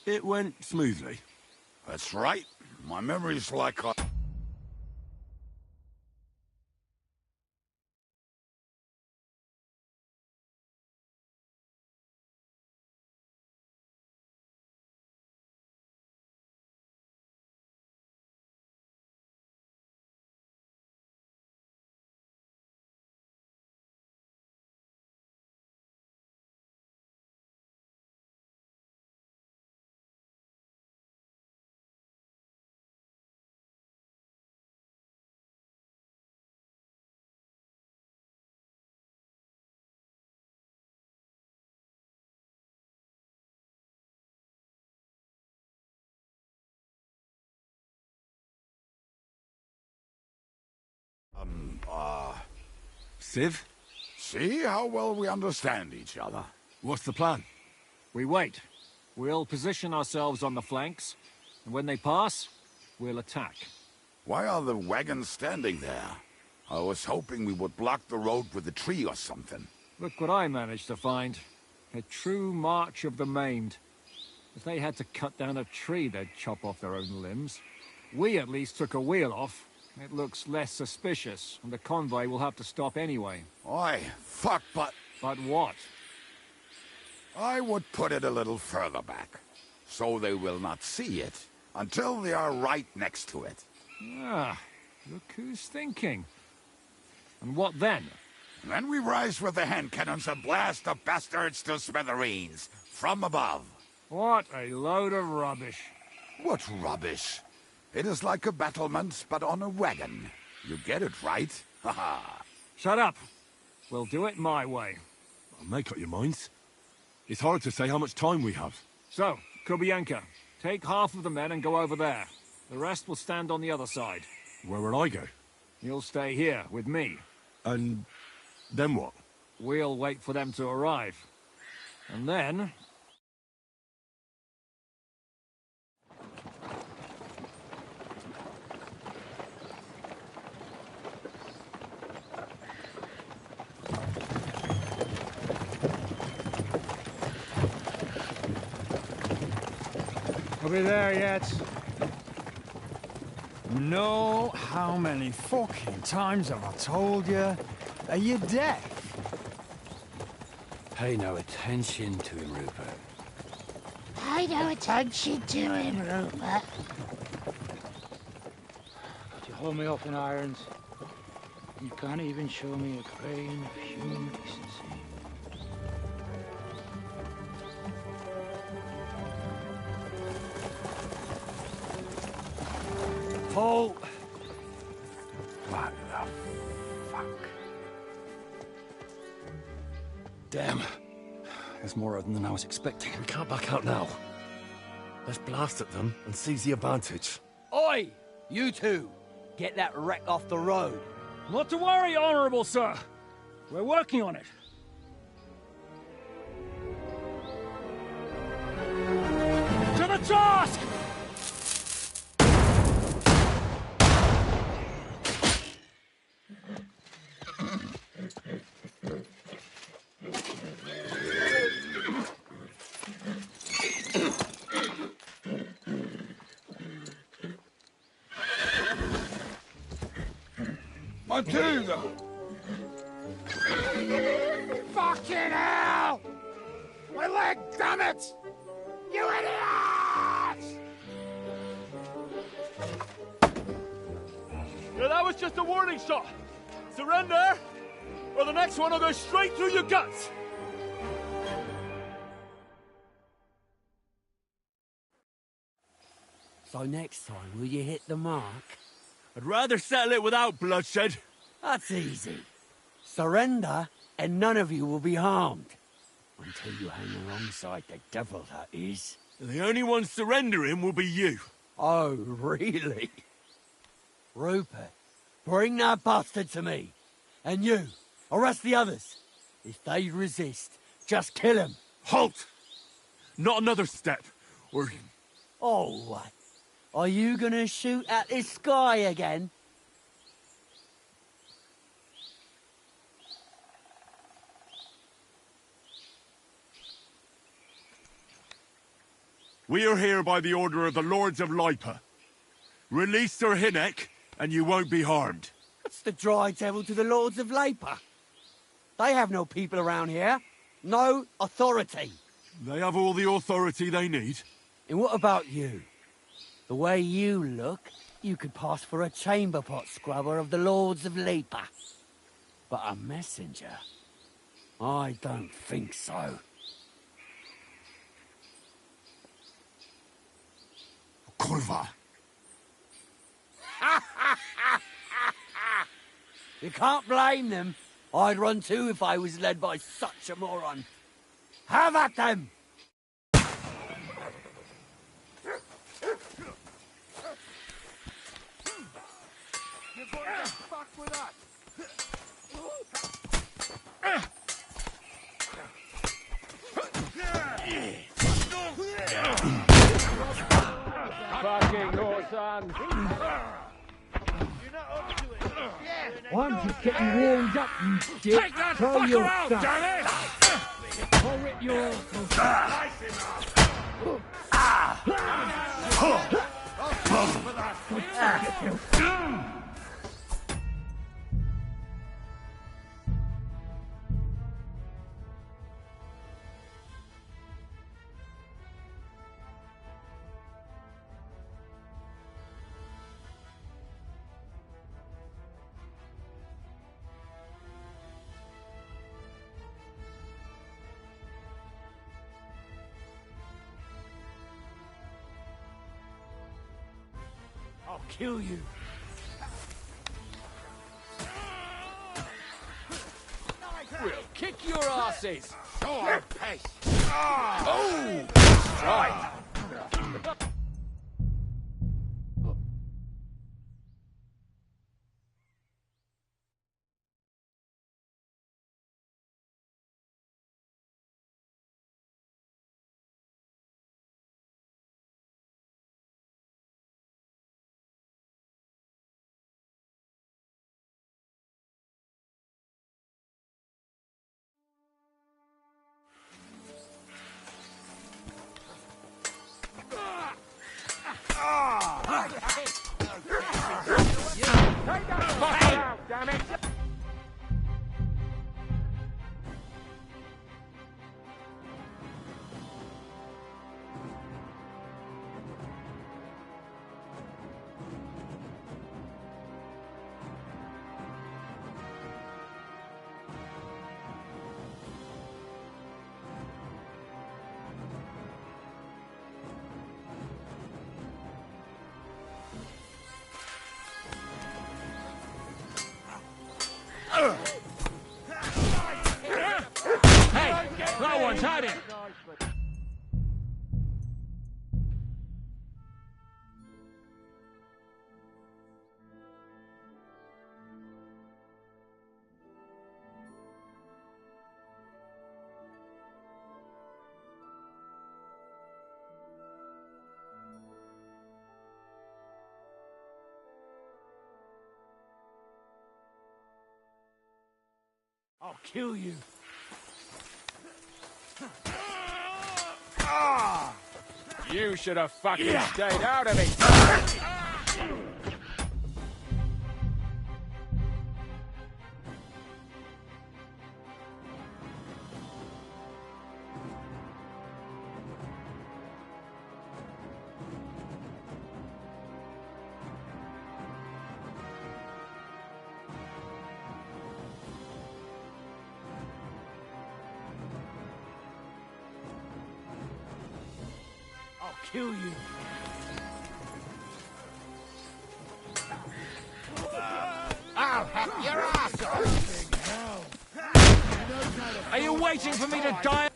It went smoothly. That's right. My memory's like a... Civ? See how well we understand each other. What's the plan? We wait. We'll position ourselves on the flanks, and when they pass, we'll attack. Why are the wagons standing there? I was hoping we would block the road with a tree or something. Look what I managed to find. A true march of the maimed. If they had to cut down a tree, they'd chop off their own limbs. We at least took a wheel off, It looks less suspicious, and the convoy will have to stop anyway. Oi, fuck, but... But what? I would put it a little further back, so they will not see it until they are right next to it. Ah, look who's thinking. And what then? Then we rise with the hand cannons and blast the bastards to smithereens, from above. What a load of rubbish. What rubbish? It is like a battlement, but on a wagon. You get it, right? Haha. Shut up. We'll do it my way. Make up your minds. It's hard to say how much time we have. So, Kubienka, take half of the men and go over there. The rest will stand on the other side. Where will I go? You'll stay here, with me. And then what? We'll wait for them to arrive. And then... Are we there yet? No, how many fucking times have I told you? Are you deaf? Pay no attention to him, Rupert. Pay no attention to him, Rupert. Could you hold me up in irons? You can't even show me a grain of human decency. Paul! What the fuck? Damn. There's more of them than I was expecting. We can't back out now. Let's blast at them and seize the advantage. Oi! You two! Get that wreck off the road. Not to worry, Honourable Sir. We're working on it. To the task! Matilda! Fucking hell! My leg, damn it! You idiots! Yeah, that was just a warning shot. Surrender, or the next one will go straight through your guts. So next time, will you hit the mark? I'd rather settle it without bloodshed. That's easy. Surrender, and none of you will be harmed. Until you hang alongside the devil, that is. The only one surrendering will be you. Oh, really? Rupert, bring that bastard to me. And you, arrest the others. If they resist, just kill him. Halt! Not another step, or... Oh, what? Are you gonna shoot at this sky again? We are here by the order of the Lords of Lipa. Release Sir Hynek, and you won't be harmed. What's the dry devil to the Lords of Lipa? They have no people around here. No authority. They have all the authority they need. And what about you? The way you look, you could pass for a chamber pot scrubber of the Lords of Lipa. But a messenger? I don't think so. Kurva! You can't blame them. I'd run too if I was led by such a moron. Have at them! Fucking Norsan! I'm just getting warmed up, you dick. Take that Throw fucker your out, stuff. damn it! I'll rip your kill you. We'll kick your asses! Show our pace! Oh! Right! Damn it! Hey! That one's had it! I'll kill you. You should have fucking stayed out of it! I'll kill you. I'll hack your ass off! Are you waiting for me to die?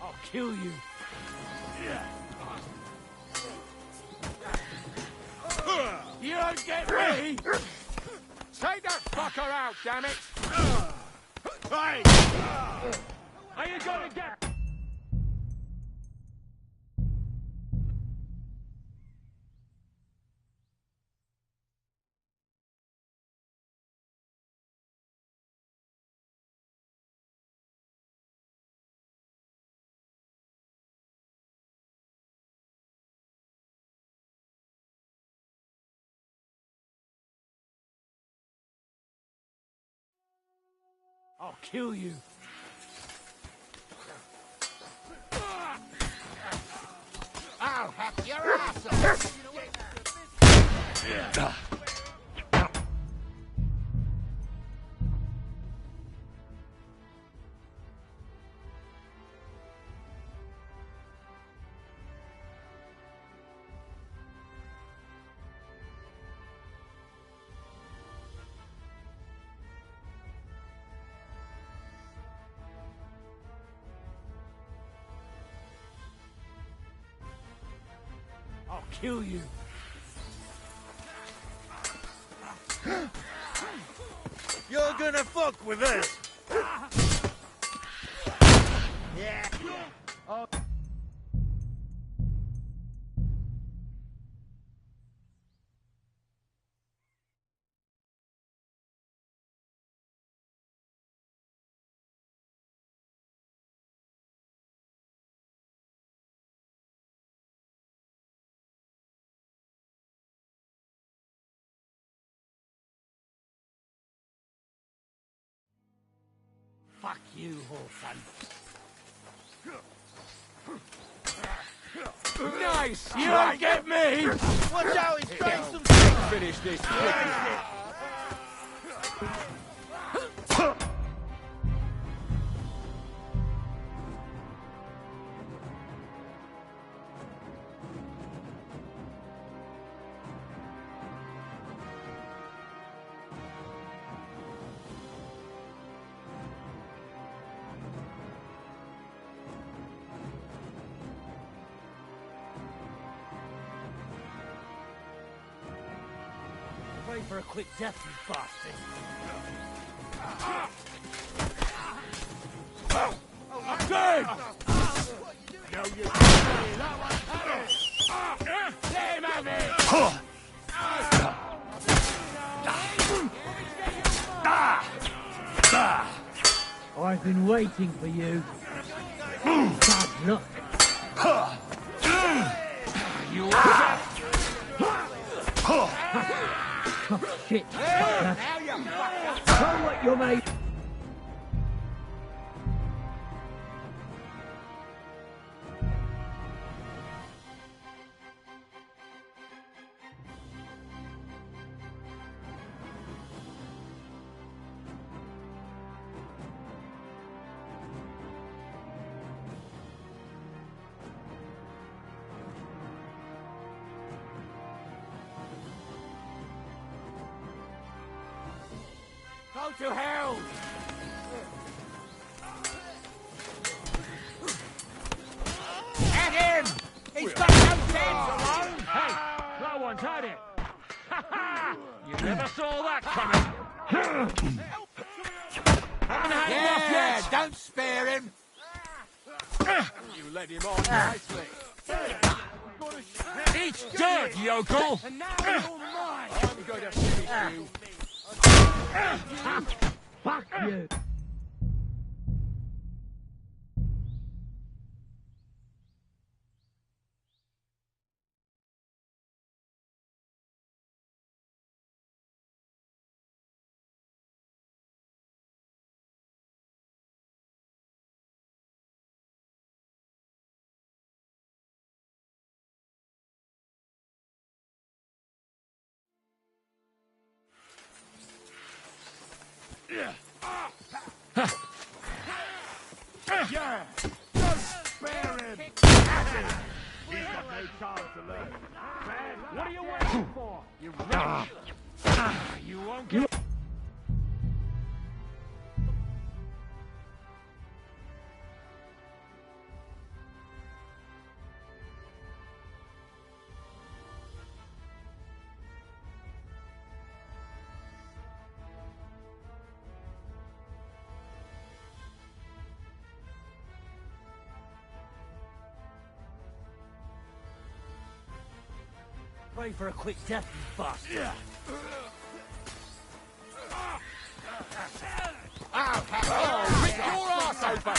I'll kill you. You don't get me! Take that fucker out, damn it! Hey! Are you gonna get... I'll kill you. I'll hack your ass off! I'll kill you. You're gonna fuck with us! Yeah. Oh. Fuck you, whoreson. Nice! You don't get me! Watch out, he's throwing some shit! Finish this. Pray for a quick death, you bastard. I'm dead! No, you can't. That one had it! Let him have it! I've been waiting for you. Bad luck. You are... Oh, shit. Show what you're made. Go to hell! At him! He's got no chance alone! Hey, that one's had it. Ha ha! You never saw that coming. Yeah, don't spare him! You led him on nicely. Eat dirt, yokel! And now you're mine! I'm going to finish you. Fuck you. Yeah! Don't spare him! At him! He's got no chance to learn. Man, what are you waiting for? You You won't get... Pray for a quick death, you bastard. Oh, rip your ass open!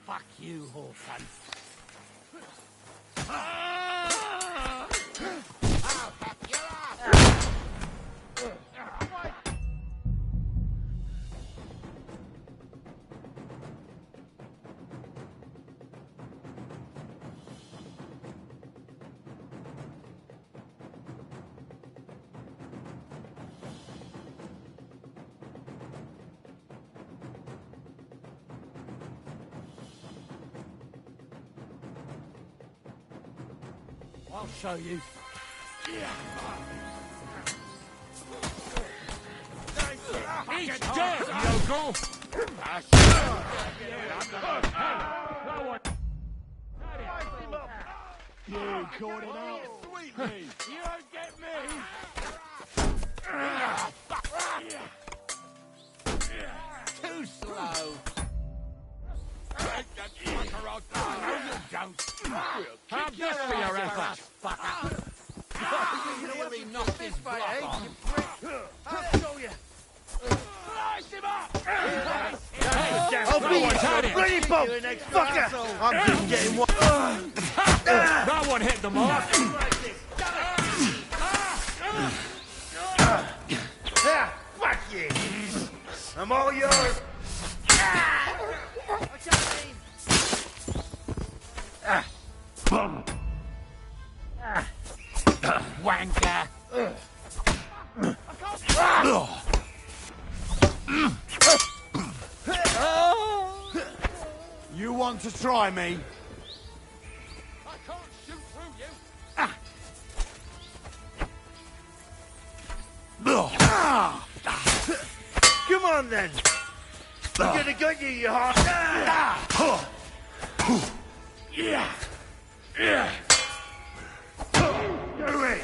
Fuck you, whoreson. I'll show you. Eat dirt, yokel! You caught it out sweetly! You don't get me! Too slow! Take that fucker I'll no, you don't. Have this for your effort. You really knocked this block off. I'll show you. Slice him up! I'll beat you, bloody bum, fucker! I'm just getting one. That one hit the mark. Fuck you! I'm all yours. Wanker! You want to try me? I can't shoot through you! Come on then. I'm gonna get you, you heart. Yeah! Yeah. Do it.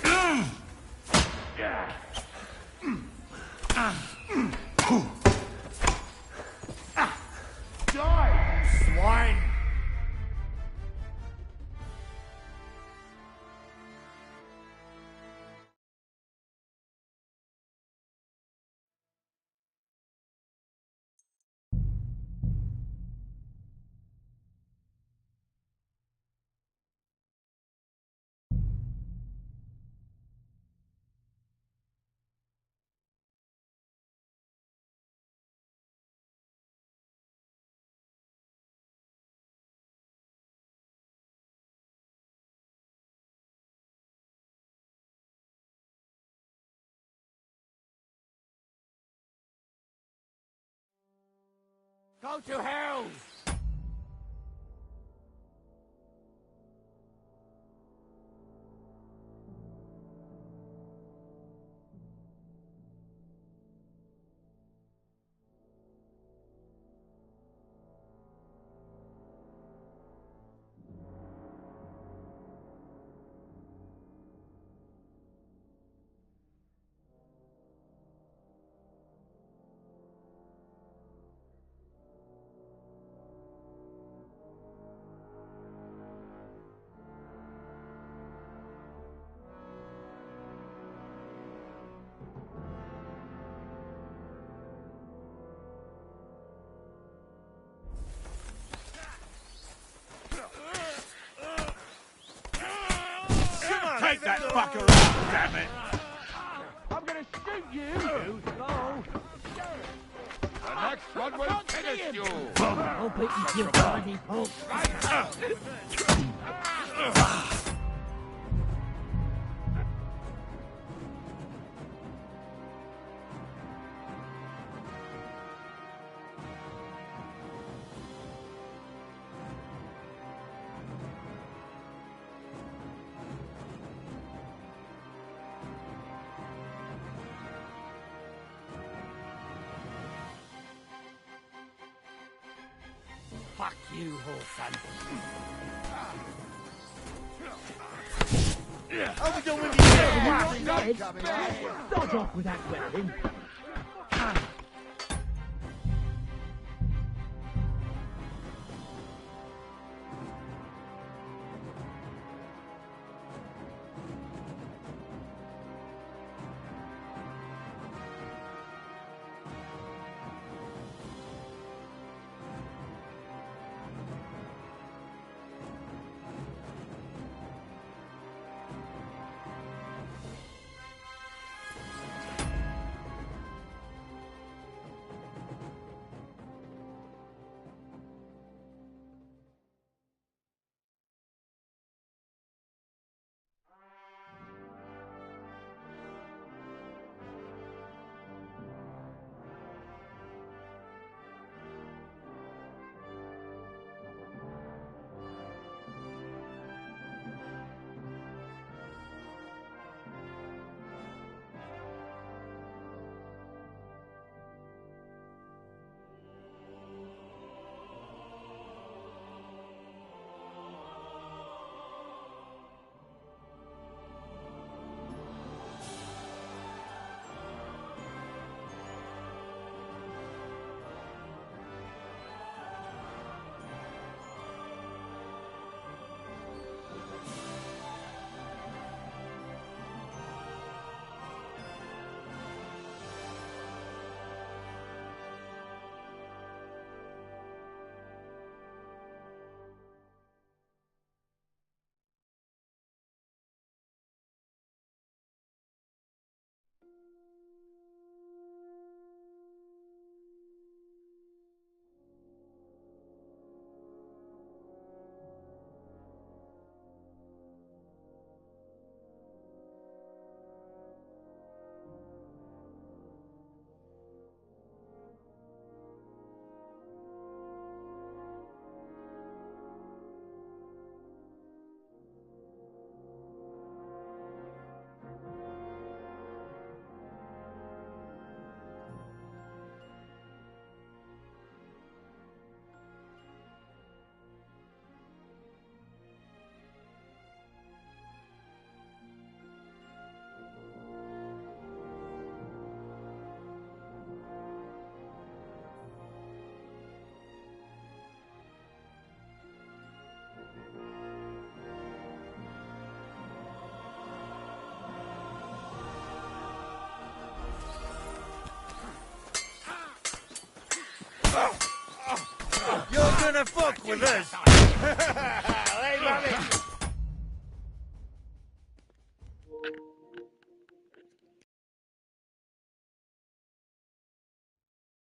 Die, swine. Go to hell! Take that fucker out, damn it! I'm gonna shoot you! You slow! The next one will finish you! I'll beat you, you bloody punk. Fuck you, whoreson. I'll be done with you. Start off with that weapon. wanna fuck with us? Hey, mommy!